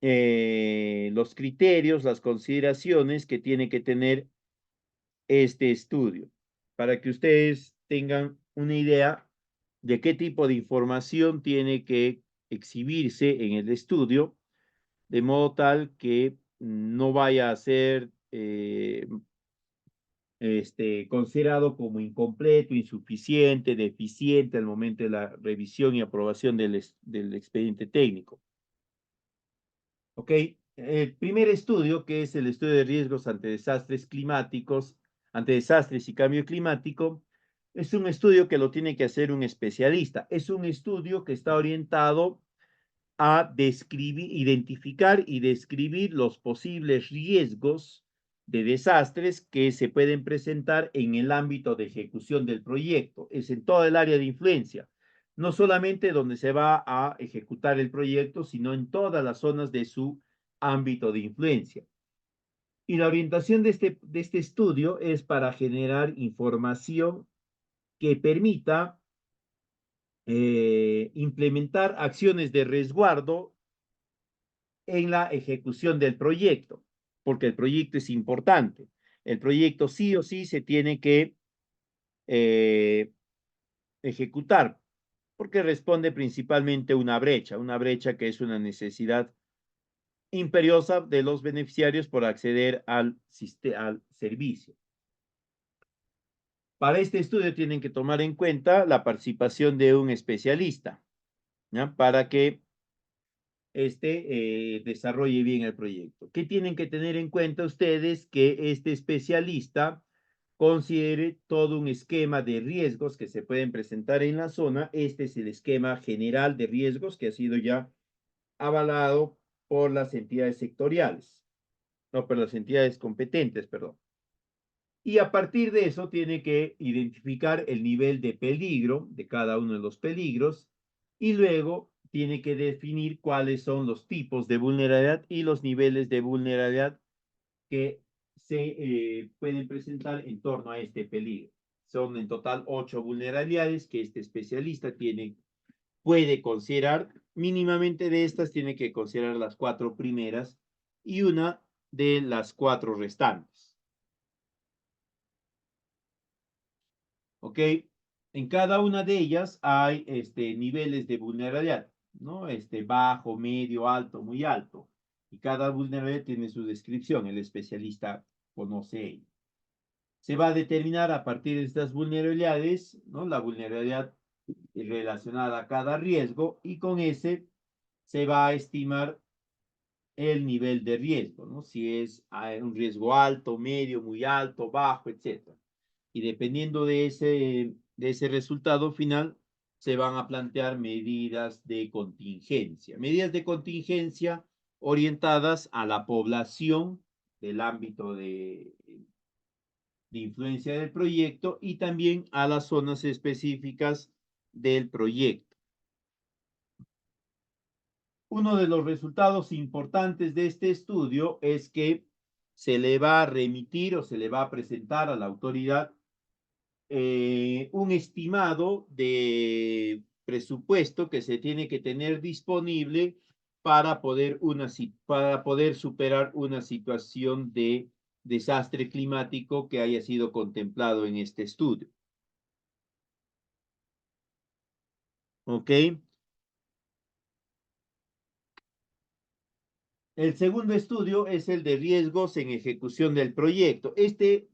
los criterios, las consideraciones que tiene que tener este estudio, para que ustedes tengan una idea de qué tipo de información tiene que exhibirse en el estudio, de modo tal que no vaya a ser considerado como incompleto, insuficiente, deficiente al momento de la revisión y aprobación del expediente técnico. ¿Ok? El primer estudio, que es el estudio de riesgos ante desastres climáticos, ante desastres y cambio climático, es un estudio que lo tiene que hacer un especialista. Es un estudio que está orientado a describir, identificar y describir los posibles riesgos de desastres que se pueden presentar en el ámbito de ejecución del proyecto. Es en toda el área de influencia, no solamente donde se va a ejecutar el proyecto, sino en todas las zonas de su ámbito de influencia. Y la orientación de este estudio es para generar información que permita implementar acciones de resguardo en la ejecución del proyecto, porque el proyecto es importante. El proyecto sí o sí se tiene que eh, ejecutar, porque responde principalmente a una brecha que es una necesidad imperiosa de los beneficiarios por acceder al servicio. Para este estudio tienen que tomar en cuenta la participación de un especialista, ¿ya? Para que desarrolle bien el proyecto. ¿Qué tienen que tener en cuenta ustedes? Que este especialista considere todo un esquema de riesgos que se pueden presentar en la zona. Este es el esquema general de riesgos que ha sido ya avalado por las entidades sectoriales, no, por las entidades competentes, perdón. Y a partir de eso tiene que identificar el nivel de peligro de cada uno de los peligros y luego tiene que definir cuáles son los tipos de vulnerabilidad y los niveles de vulnerabilidad que se pueden presentar en torno a este peligro. Son en total 8 vulnerabilidades que este especialista puede considerar. Mínimamente de estas tiene que considerar las 4 primeras y una de las 4 restantes. ¿Ok? En cada una de ellas hay niveles de vulnerabilidad, ¿no? Bajo, medio, alto, muy alto. Y cada vulnerabilidad tiene su descripción, el especialista conoce ello. Se va a determinar a partir de estas vulnerabilidades, ¿no? La vulnerabilidad relacionada a cada riesgo y con ese se va a estimar el nivel de riesgo, ¿no? Si es un riesgo alto, medio, muy alto, bajo, etc. Y dependiendo de ese resultado final, se van a plantear medidas de contingencia. Medidas de contingencia orientadas a la población del ámbito de influencia del proyecto y también a las zonas específicas del proyecto. Uno de los resultados importantes de este estudio es que se le va a remitir o se le va a presentar a la autoridad un estimado de presupuesto que se tiene que tener disponible para poder superar una situación de desastre climático que haya sido contemplado en este estudio. ¿Ok? El segundo estudio es el de riesgos en ejecución del proyecto.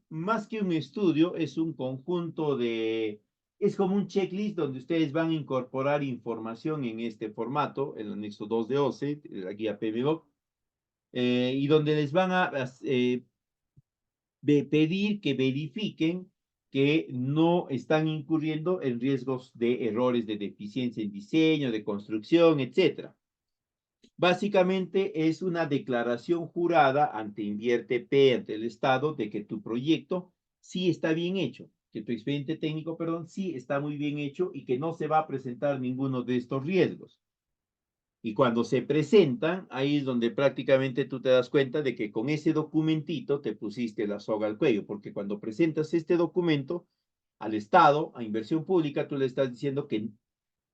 Más que un estudio, es un conjunto es como un checklist donde ustedes van a incorporar información en este formato, el anexo 2 de OCE, la guía PMBOK, y donde les van a pedir que verifiquen que no están incurriendo en riesgos de errores de deficiencia en diseño, de construcción, etcétera. Básicamente es una declaración jurada ante Invierte P, ante el Estado, de que tu proyecto sí está bien hecho, que tu expediente técnico, perdón, sí está muy bien hecho y que no se va a presentar ninguno de estos riesgos. Y cuando se presentan, ahí es donde prácticamente tú te das cuenta de que con ese documentito te pusiste la soga al cuello, porque cuando presentas este documento al Estado, a inversión pública, tú le estás diciendo que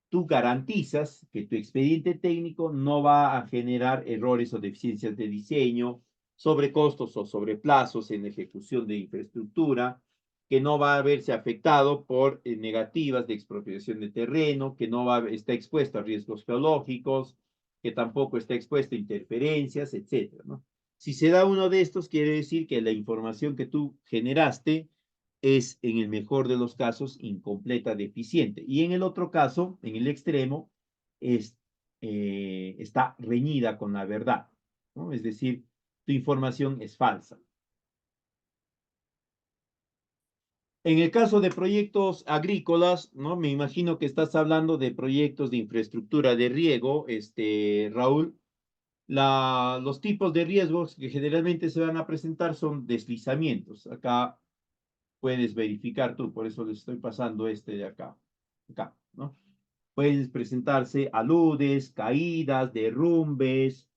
tú garantizas que tu expediente técnico no va a generar errores o deficiencias de diseño, sobrecostos o sobreplazos en la ejecución de infraestructura, que no va a verse afectado por negativas de expropiación de terreno, que no está expuesto a riesgos geológicos, que tampoco está expuesto a interferencias, etcétera, ¿no? Si se da uno de estos, quiere decir que la información que tú generaste es, en el mejor de los casos, incompleta, deficiente. Y en el otro caso, en el extremo, está reñida con la verdad, ¿no? Es decir, tu información es falsa. En el caso de proyectos agrícolas, ¿no? Me imagino que estás hablando de proyectos de infraestructura de riego, Raúl. Los tipos de riesgos que generalmente se van a presentar son deslizamientos. Acá puedes verificar tú, por eso les estoy pasando de acá, ¿no? Pueden presentarse aludes, caídas, derrumbes,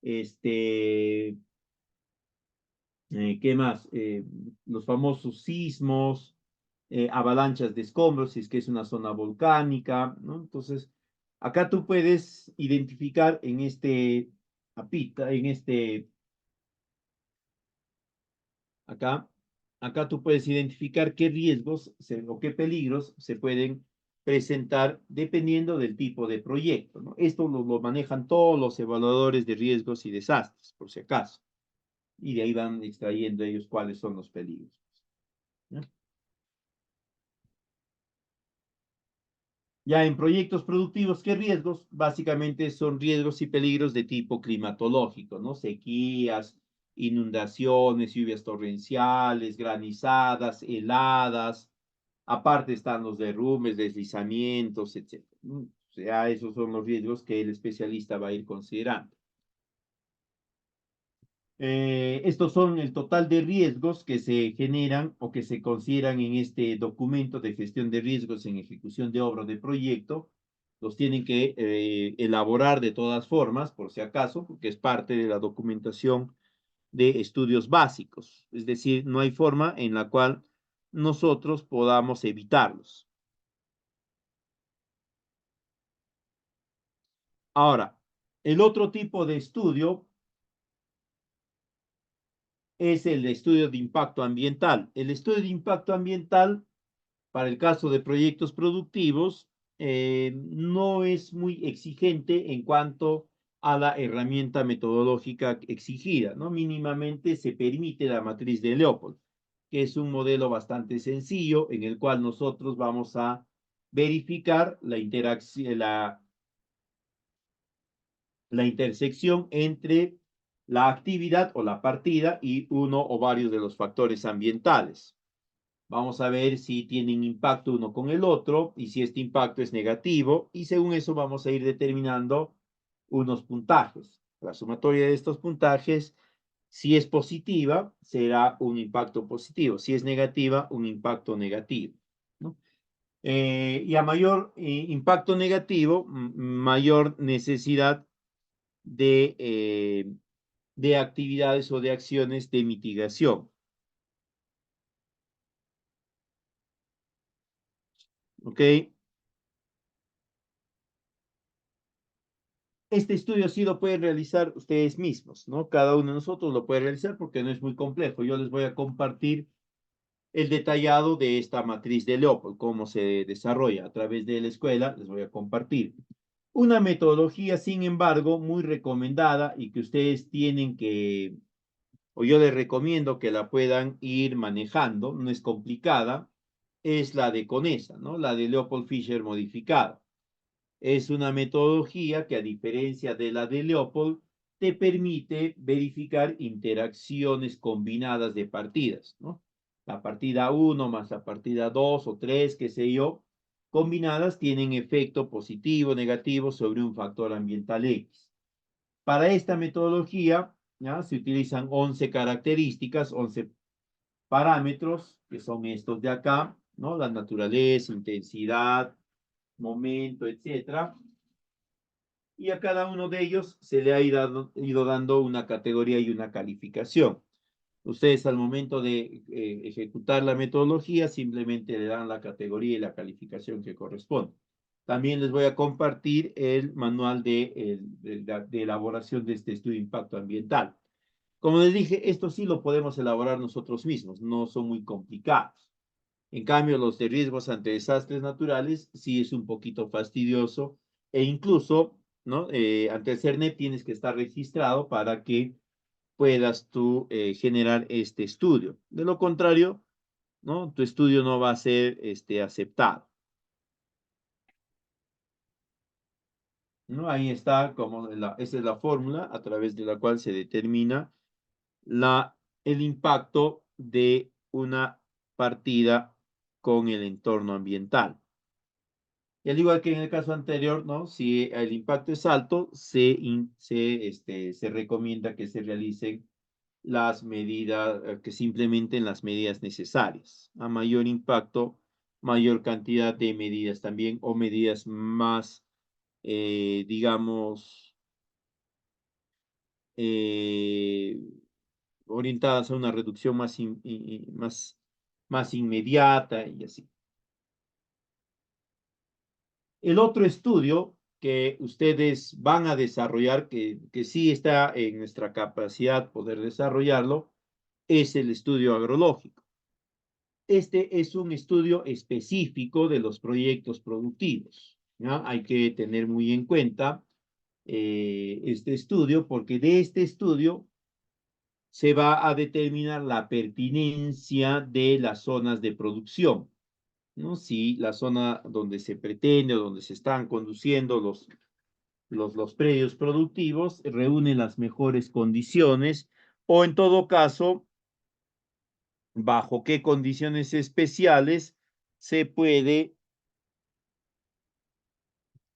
¿qué más? Los famosos sismos, avalanchas de escombros, si es que es una zona volcánica, ¿no? Entonces, acá tú puedes identificar en acá, acá tú puedes identificar qué riesgos o qué peligros se pueden presentar dependiendo del tipo de proyecto, ¿no? Esto lo manejan todos los evaluadores de riesgos y desastres, por si acaso. Y de ahí van extrayendo ellos cuáles son los peligros, ¿no? Ya en proyectos productivos, ¿qué riesgos? Básicamente son riesgos y peligros de tipo climatológico, ¿no? Sequías, inundaciones, lluvias torrenciales, granizadas, heladas. Aparte están los derrumbes, deslizamientos, etcétera. O sea, esos son los riesgos que el especialista va a ir considerando. Estos son el total de riesgos que se generan o que se consideran en este documento de gestión de riesgos en ejecución de obra de proyecto. Los tienen que elaborar de todas formas, por si acaso, porque es parte de la documentación de estudios básicos. Es decir, no hay forma en la cual nosotros podamos evitarlos. Ahora, el otro tipo de estudio es el estudio de impacto ambiental. El estudio de impacto ambiental, para el caso de proyectos productivos, no es muy exigente en cuanto a la herramienta metodológica exigida, ¿no? Mínimamente se permite la matriz de Leopold, que es un modelo bastante sencillo en el cual nosotros vamos a verificar la interacción, la intersección entre la actividad o la partida y uno o varios de los factores ambientales. Vamos a ver si tienen impacto uno con el otro y si este impacto es negativo y según eso vamos a ir determinando unos puntajes. La sumatoria de estos puntajes, si es positiva, será un impacto positivo. Si es negativa, un impacto negativo, ¿no? Y a mayor impacto negativo, mayor necesidad de actividades o de acciones de mitigación. ¿Ok? Este estudio sí lo pueden realizar ustedes mismos, ¿no? Cada uno de nosotros lo puede realizar porque no es muy complejo. Yo les voy a compartir el detallado de esta matriz de Leopold, cómo se desarrolla a través de la escuela, les voy a compartir. Una metodología, sin embargo, muy recomendada y que ustedes tienen que, o yo les recomiendo que la puedan ir manejando, no es complicada, es la de CONESA, ¿no? La de Leopold Fisher modificada. Es una metodología que, a diferencia de la de Leopold, te permite verificar interacciones combinadas de partidas, ¿no? La partida 1 más la partida 2 o 3, qué sé yo, combinadas tienen efecto positivo o negativo sobre un factor ambiental X. Para esta metodología, ¿ya? Se utilizan 11 características, 11 parámetros, que son estos de acá, ¿no? La naturaleza, intensidad, momento, etcétera. Y a cada uno de ellos se le ha ido dando una categoría y una calificación. Ustedes al momento de ejecutar la metodología simplemente le dan la categoría y la calificación que corresponde. También les voy a compartir el manual de elaboración de este estudio de impacto ambiental. Como les dije, esto sí lo podemos elaborar nosotros mismos, no son muy complicados. En cambio, los de riesgos ante desastres naturales sí es un poquito fastidioso e incluso, ¿no? Ante el CERNEP tienes que estar registrado para que puedas tú generar este estudio. De lo contrario, ¿no? Tu estudio no va a ser aceptado, ¿no? Ahí está, esa es la fórmula a través de la cual se determina el impacto de una partida con el entorno ambiental. Y al igual que en el caso anterior, ¿no? Si el impacto es alto, se recomienda que se realicen las medidas, que se implementen las medidas necesarias. A mayor impacto, mayor cantidad de medidas también, o medidas más, digamos, eh, orientadas a una reducción más inmediata y así. El otro estudio que ustedes van a desarrollar, que sí está en nuestra capacidad poder desarrollarlo, es el estudio agrológico. este es un estudio específico de los proyectos productivos, ¿ya? Hay que tener muy en cuenta este estudio, porque de este estudio se va a determinar la pertinencia de las zonas de producción, ¿no? Si la zona donde se pretende o donde se están conduciendo los predios productivos reúnen las mejores condiciones o en todo caso, bajo qué condiciones especiales se puede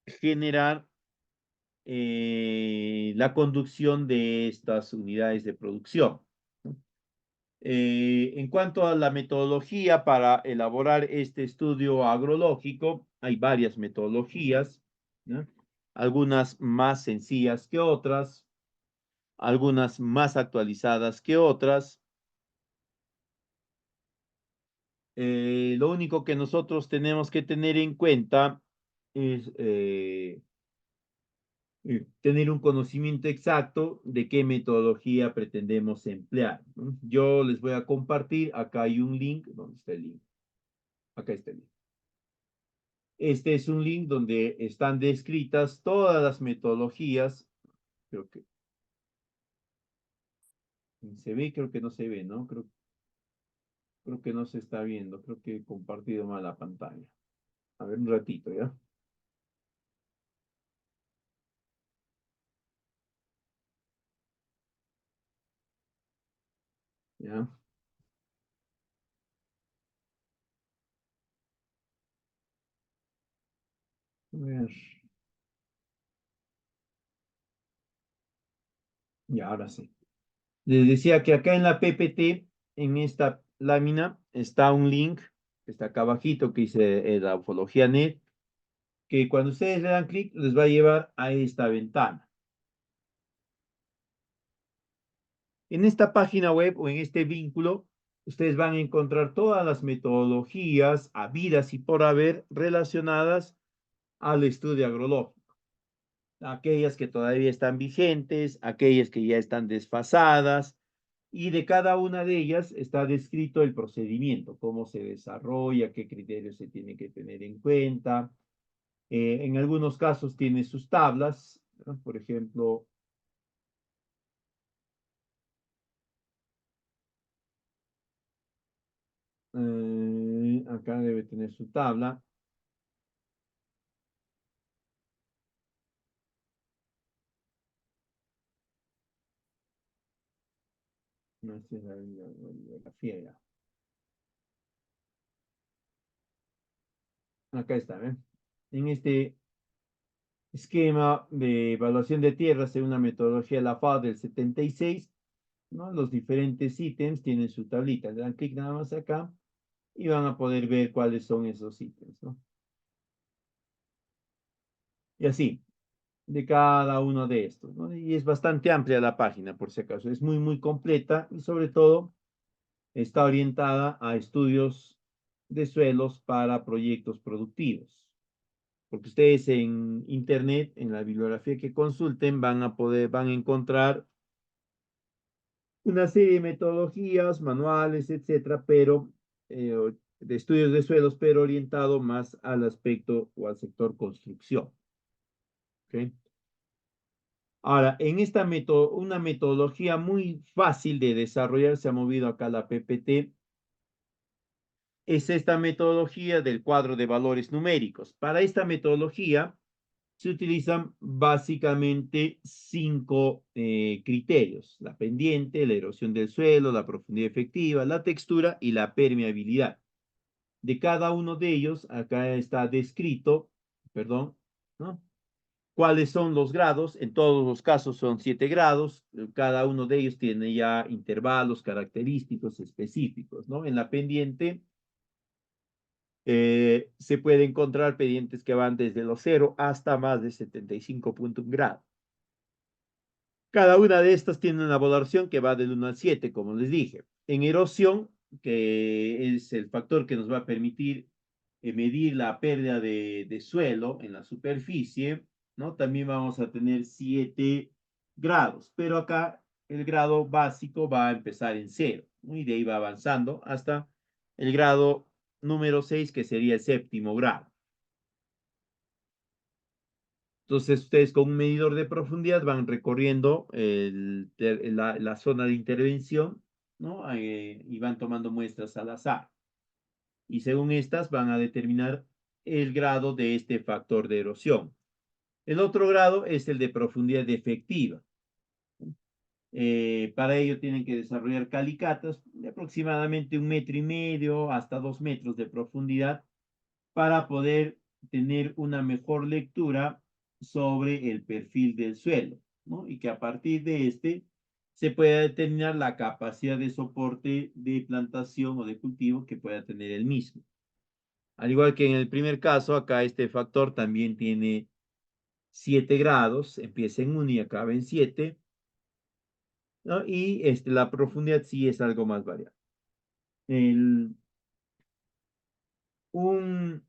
generar la conducción de estas unidades de producción. En cuanto a la metodología para elaborar este estudio agrológico, hay varias metodologías, ¿no? Algunas más sencillas que otras, algunas más actualizadas que otras. Lo único que nosotros tenemos que tener en cuenta es tener un conocimiento exacto de qué metodología pretendemos emplear, ¿no? Yo les voy a compartir, acá hay un link, ¿dónde está el link? Acá está el link. Este es un link donde están descritas todas las metodologías, creo que se ve, creo que no se ve, ¿no? Creo que no se está viendo, creo que he compartido mal la pantalla. A ver, un ratito, ¿ya? ¿Ya? A ver, y ahora sí. Les decía que acá en la PPT, en esta lámina, está un link, que está acá abajito, que dice la ufología net, que cuando ustedes le dan clic, les va a llevar a esta ventana. En esta página web o en este vínculo, ustedes van a encontrar todas las metodologías habidas y por haber relacionadas al estudio agrológico. Aquellas que todavía están vigentes, aquellas que ya están desfasadas, y de cada una de ellas está descrito el procedimiento, cómo se desarrolla, qué criterios se tiene que tener en cuenta. En algunos casos tiene sus tablas, ¿no? Por ejemplo, acá debe tener su tabla. No, esta es la bibliografía ya. Acá está, ¿ven? En este esquema de evaluación de tierras, según la metodología de la FAO del 76, ¿no? Los diferentes ítems tienen su tablita. Le dan clic nada más acá y van a poder ver cuáles son esos ítems, ¿no? Y así, de cada uno de estos, ¿no? Y es bastante amplia la página, por si acaso. Es muy, muy completa y sobre todo está orientada a estudios de suelos para proyectos productivos. Porque ustedes en internet, en la bibliografía que consulten, van a encontrar una serie de metodologías, manuales, etcétera, pero de estudios de suelos, pero orientado más al aspecto o al sector construcción. ¿Okay? Ahora, en esta una metodología muy fácil de desarrollar, se ha movido acá la PPT, es esta metodología del cuadro de valores numéricos. Para esta metodología se utilizan básicamente cinco criterios: la pendiente, la erosión del suelo, la profundidad efectiva, la textura y la permeabilidad. De cada uno de ellos, acá está descrito, perdón, ¿no? ¿Cuáles son los grados? En todos los casos son 7 grados. Cada uno de ellos tiene ya intervalos característicos específicos, ¿no? En la pendiente se puede encontrar pendientes que van desde los 0 hasta más de 75,1 grados. Cada una de estas tiene una valoración que va del 1 al 7, como les dije. En erosión, que es el factor que nos va a permitir medir la pérdida de suelo en la superficie, ¿no? También vamos a tener 7 grados, pero acá el grado básico va a empezar en 0, ¿no? Y de ahí va avanzando hasta el grado número 6, que sería el séptimo grado. Entonces, ustedes con un medidor de profundidad van recorriendo la zona de intervención, ¿no? Y van tomando muestras al azar. Y según estas van a determinar el grado de este factor de erosión. El otro grado es el de profundidad efectiva. Para ello tienen que desarrollar calicatas de aproximadamente 1,5 metros hasta 2 metros de profundidad para poder tener una mejor lectura sobre el perfil del suelo, ¿no? Y que a partir de este se pueda determinar la capacidad de soporte de plantación o de cultivo que pueda tener el mismo. Al igual que en el primer caso, acá este factor también tiene 7 grados, empieza en 1 y acaba en 7, ¿no? Y la profundidad sí es algo más variable. El, un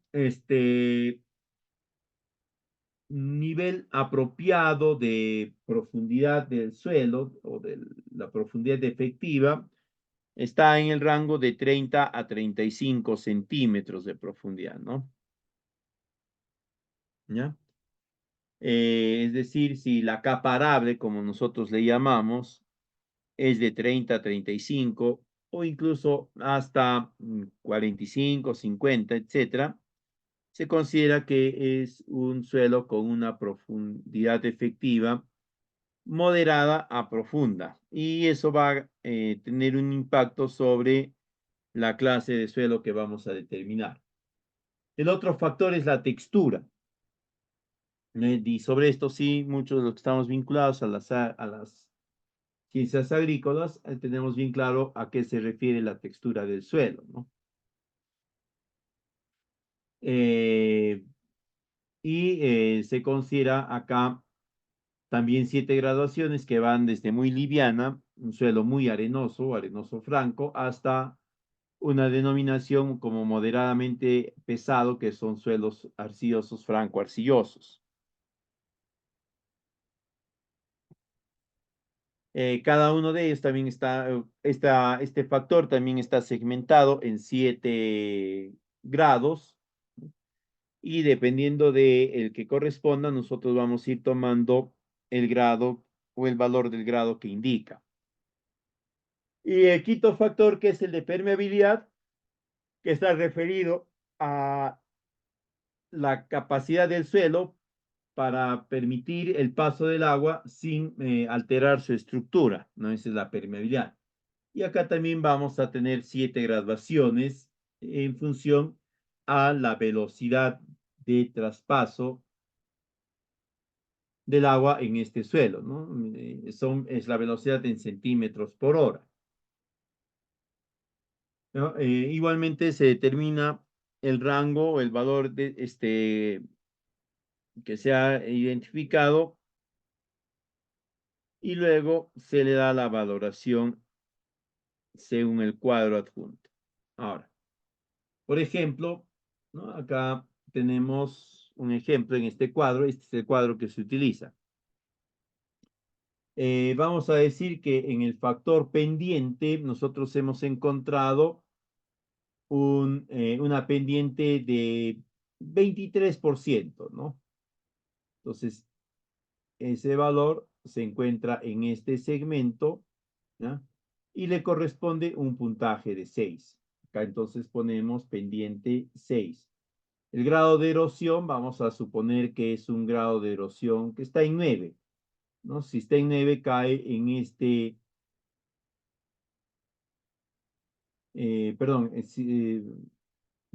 nivel apropiado de profundidad del suelo o de la profundidad efectiva está en el rango de 30 a 35 centímetros de profundidad, ¿no? ¿Ya? Es decir, si la capa arable, como nosotros le llamamos, es de 30 a 35 o incluso hasta 45, 50, etcétera, se considera que es un suelo con una profundidad efectiva moderada a profunda y eso va a tener un impacto sobre la clase de suelo que vamos a determinar. El otro factor es la textura. Y sobre esto sí, muchos de los que estamos vinculados a las ciencias agrícolas, tenemos bien claro a qué se refiere la textura del suelo, ¿no? Eh, se considera acá también 7 graduaciones que van desde muy liviana, un suelo muy arenoso, arenoso franco, hasta una denominación como moderadamente pesado, que son suelos arcillosos, franco-arcillosos. Cada uno de ellos también este factor también está segmentado en 7 grados y dependiendo de el que corresponda, nosotros vamos a ir tomando el grado o el valor del grado que indica. Y el quinto factor, que es el de permeabilidad, que está referido a la capacidad del suelo para permitir el paso del agua sin alterar su estructura, ¿no? Esa es la permeabilidad. Y acá también vamos a tener 7 graduaciones en función a la velocidad de traspaso del agua en este suelo, ¿no? Es la velocidad en centímetros por hora, ¿no? Igualmente se determina el rango o el valor de que se ha identificado y luego se le da la valoración según el cuadro adjunto. Ahora, por ejemplo, ¿no? Acá tenemos un ejemplo en este cuadro, este es el cuadro que se utiliza. Vamos a decir que en el factor pendiente nosotros hemos encontrado una pendiente de 23%, ¿no? Entonces, ese valor se encuentra en este segmento, ¿ya? Y le corresponde un puntaje de 6. Acá entonces ponemos pendiente 6. El grado de erosión, vamos a suponer que es un grado de erosión que está en 9, ¿no? Si está en 9, cae en perdón,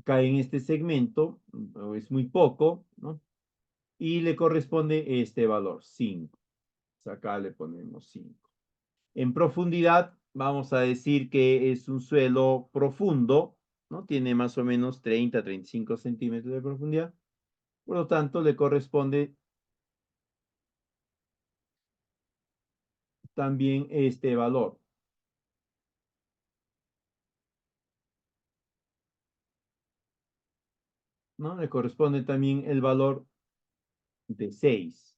cae en este segmento, es muy poco, ¿no? Y le corresponde este valor, 5. Acá le ponemos 5. En profundidad, vamos a decir que es un suelo profundo, ¿no? Tiene más o menos 30 a 35 centímetros de profundidad. Por lo tanto, le corresponde también este valor, ¿no? Le corresponde también el valor de 6.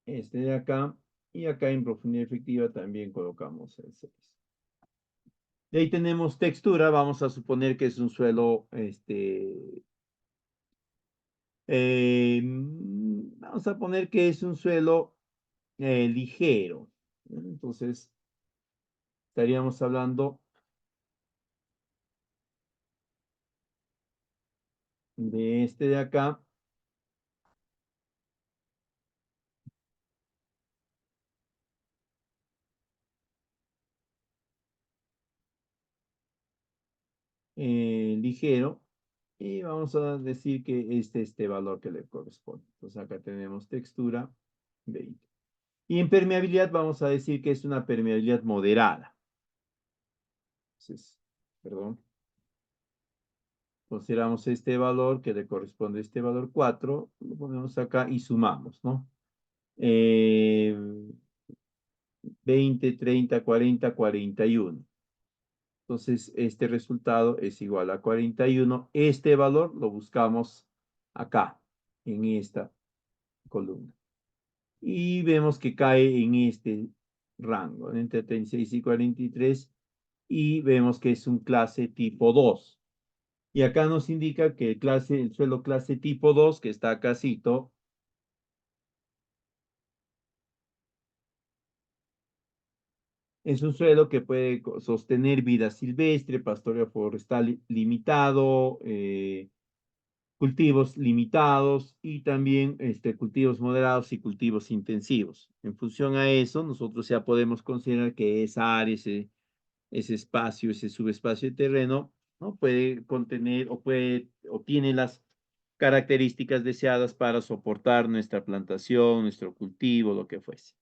Este de acá. Y acá en profundidad efectiva también colocamos el 6. De ahí tenemos textura, vamos a suponer que es un suelo, vamos a poner que es un suelo ligero. Entonces, estaríamos hablando de este de acá. Ligero. Y vamos a decir que este valor que le corresponde. Entonces acá tenemos textura 20. Y en permeabilidad vamos a decir que es una permeabilidad moderada. Entonces, perdón. Consideramos este valor que le corresponde a este valor 4. Lo ponemos acá y sumamos, ¿no? 20, 30, 40, 41. Entonces, este resultado es igual a 41. Este valor lo buscamos acá, en esta columna. Y vemos que cae en este rango, entre 36 y 43. Y vemos que es un clase tipo 2. Y acá nos indica que el suelo clase tipo 2, que está acácito, es un suelo que puede sostener vida silvestre, pastoreo forestal limitado, cultivos limitados y también cultivos moderados y cultivos intensivos. En función a eso, nosotros ya podemos considerar que esa área, ese espacio, ese subespacio de terreno, ¿no? Puede contener o tiene las características deseadas para soportar nuestra plantación, nuestro cultivo, lo que fuese.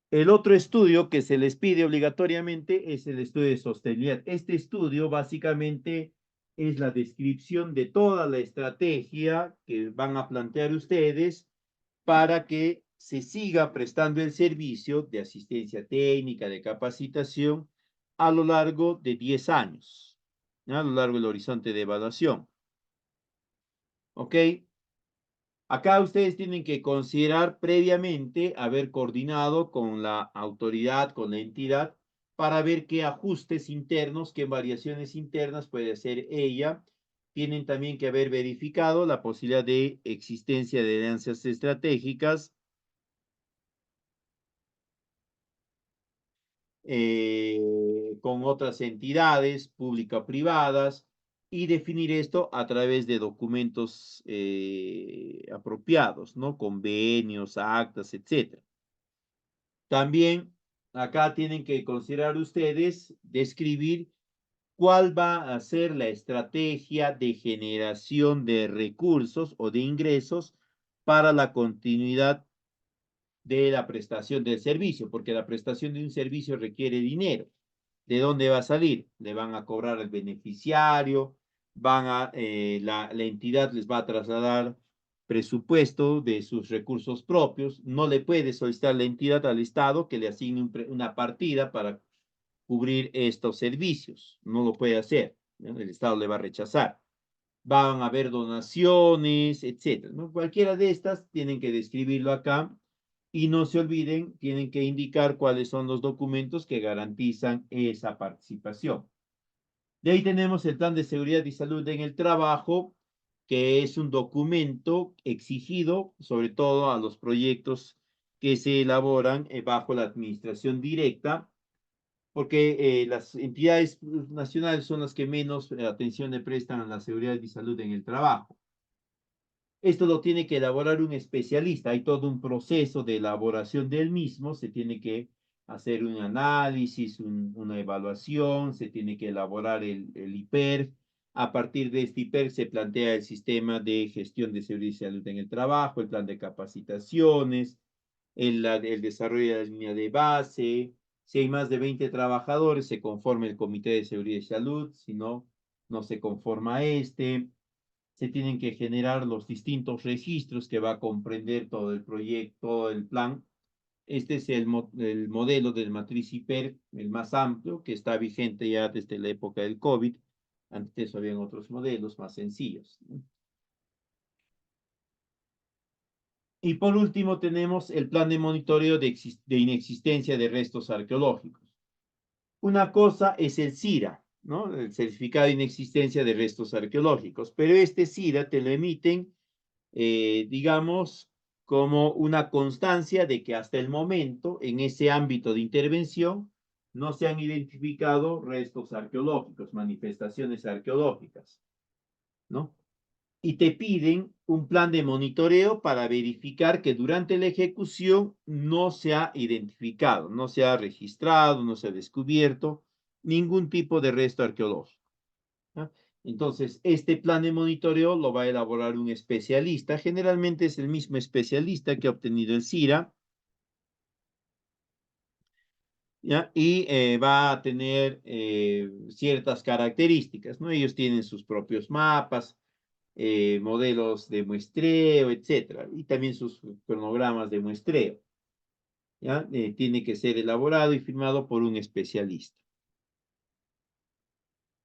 El otro estudio que se les pide obligatoriamente es el estudio de sostenibilidad. Este estudio básicamente es la descripción de toda la estrategia que van a plantear ustedes para que se siga prestando el servicio de asistencia técnica, de capacitación a lo largo de 10 años, ¿no? A lo largo del horizonte de evaluación. ¿Ok? Acá ustedes tienen que considerar previamente haber coordinado con la autoridad, con la entidad, para ver qué ajustes internos, qué variaciones internas puede hacer ella. Tienen también que haber verificado la posibilidad de existencia de alianzas estratégicas con otras entidades público-privadas y definir esto a través de documentos apropiados, ¿no? Convenios, actas, etcétera. También acá tienen que considerar ustedes describir cuál va a ser la estrategia de generación de recursos o de ingresos para la continuidad de la prestación del servicio, porque la prestación de un servicio requiere dinero. ¿De dónde va a salir? Le van a cobrar al beneficiario, la entidad les va a trasladar presupuesto de sus recursos propios. No le puede solicitar la entidad al Estado que le asigne una partida para cubrir estos servicios. No lo puede hacer, ¿no? El Estado le va a rechazar. Van a haber donaciones, etcétera, ¿no? Cualquiera de estas tienen que describirlo acá y no se olviden, tienen que indicar cuáles son los documentos que garantizan esa participación. De ahí tenemos el Plan de Seguridad y Salud en el Trabajo, que es un documento exigido sobre todo a los proyectos que se elaboran bajo la administración directa, porque las entidades nacionales son las que menos atención le prestan a la seguridad y salud en el trabajo. Esto lo tiene que elaborar un especialista. Hay todo un proceso de elaboración del mismo. Se tiene que hacer un análisis, una evaluación, se tiene que elaborar el IPER. A partir de este IPER se plantea el sistema de gestión de seguridad y salud en el trabajo, el plan de capacitaciones, el desarrollo de la línea de base. Si hay más de 20 trabajadores, se conforma el comité de seguridad y salud. Si no, no se conforma este. Se tienen que generar los distintos registros que va a comprender todo el proyecto, todo el plan. Este es el modelo del matriz IPER, el más amplio, que está vigente ya desde la época del COVID. Antes de eso habían otros modelos más sencillos, ¿no? Y por último tenemos el plan de monitoreo de inexistencia de restos arqueológicos. Una cosa es el CIRA, ¿no? El certificado de inexistencia de restos arqueológicos, pero este CIRA te lo emiten, digamos, como una constancia de que hasta el momento, en ese ámbito de intervención, no se han identificado restos arqueológicos, manifestaciones arqueológicas, ¿no? Y te piden un plan de monitoreo para verificar que durante la ejecución no se ha identificado, no se ha registrado, no se ha descubierto ningún tipo de resto arqueológico. ¿Ya? Entonces, este plan de monitoreo lo va a elaborar un especialista, generalmente es el mismo especialista que ha obtenido el CIRA, ¿ya? Y va a tener ciertas características, ¿no? Ellos tienen sus propios mapas, modelos de muestreo, etcétera, y también sus cronogramas de muestreo. ¿Ya? Tiene que ser elaborado y firmado por un especialista.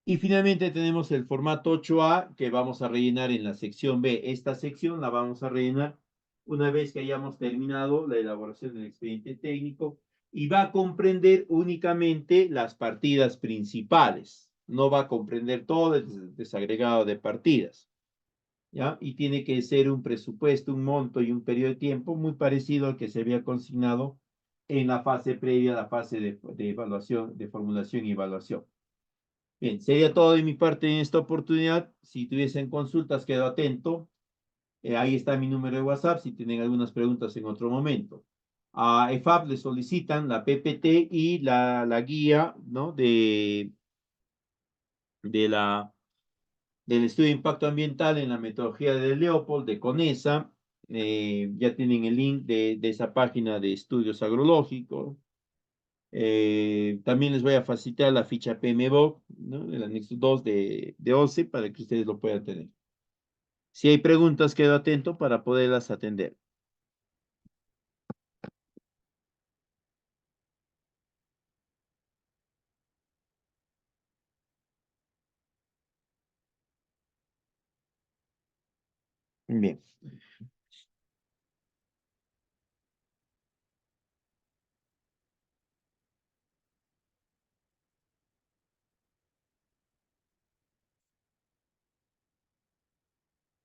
Y finalmente tenemos el formato 8A que vamos a rellenar en la sección B. Esta sección la vamos a rellenar una vez que hayamos terminado la elaboración del expediente técnico y va a comprender únicamente las partidas principales. No va a comprender todo el desagregado de partidas. ¿Ya? Y tiene que ser un presupuesto, un monto y un periodo de tiempo muy parecido al que se había consignado en la fase previa a la fase de evaluación, de formulación y evaluación. Bien, sería todo de mi parte en esta oportunidad. Si tuviesen consultas, quedo atento. Ahí está mi número de WhatsApp si tienen algunas preguntas en otro momento. A EFAP le solicitan la PPT y la guía, ¿no? de la del estudio de impacto ambiental en la metodología de Leopold, de CONESA. Ya tienen el link de esa página de estudios agrológicos. También les voy a facilitar la ficha PMBOK, ¿no? El anexo 2 de OCE para que ustedes lo puedan tener. Si hay preguntas, quedo atento para poderlas atender. Bien.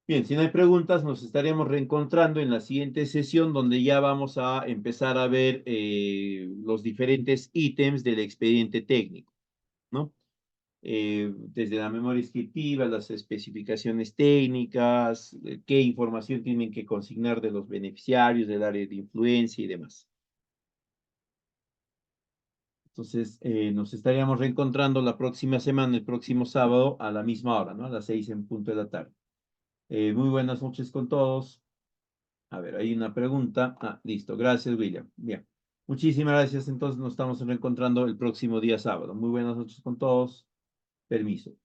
Bien, si no hay preguntas, nos estaremos reencontrando en la siguiente sesión donde ya vamos a empezar a ver los diferentes ítems del expediente técnico, ¿no? Desde la memoria descriptiva, las especificaciones técnicas, qué información tienen que consignar de los beneficiarios, del área de influencia y demás. Entonces, nos estaríamos reencontrando la próxima semana, el próximo sábado, a la misma hora, ¿no? A las 6 en punto de la tarde. Muy buenas noches con todos. A ver, hay una pregunta. Ah, listo. Gracias, William. Bien. Muchísimas gracias. Entonces, nos estamos reencontrando el próximo día sábado. Muy buenas noches con todos. Permiso.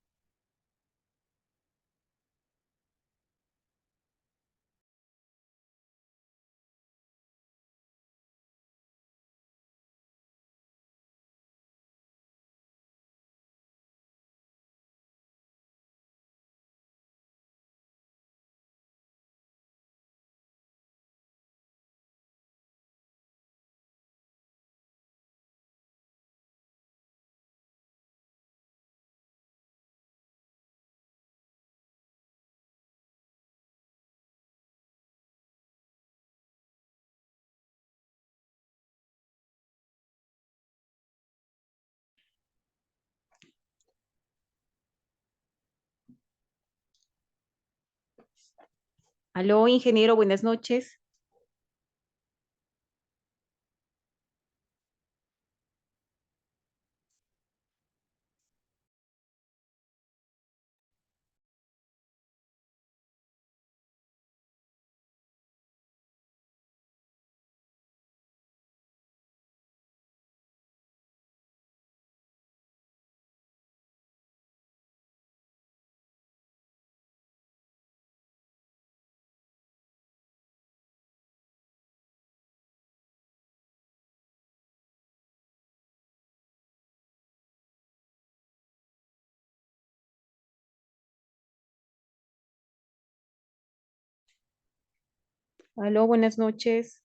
Aló, ingeniero, buenas noches. Aló, buenas noches.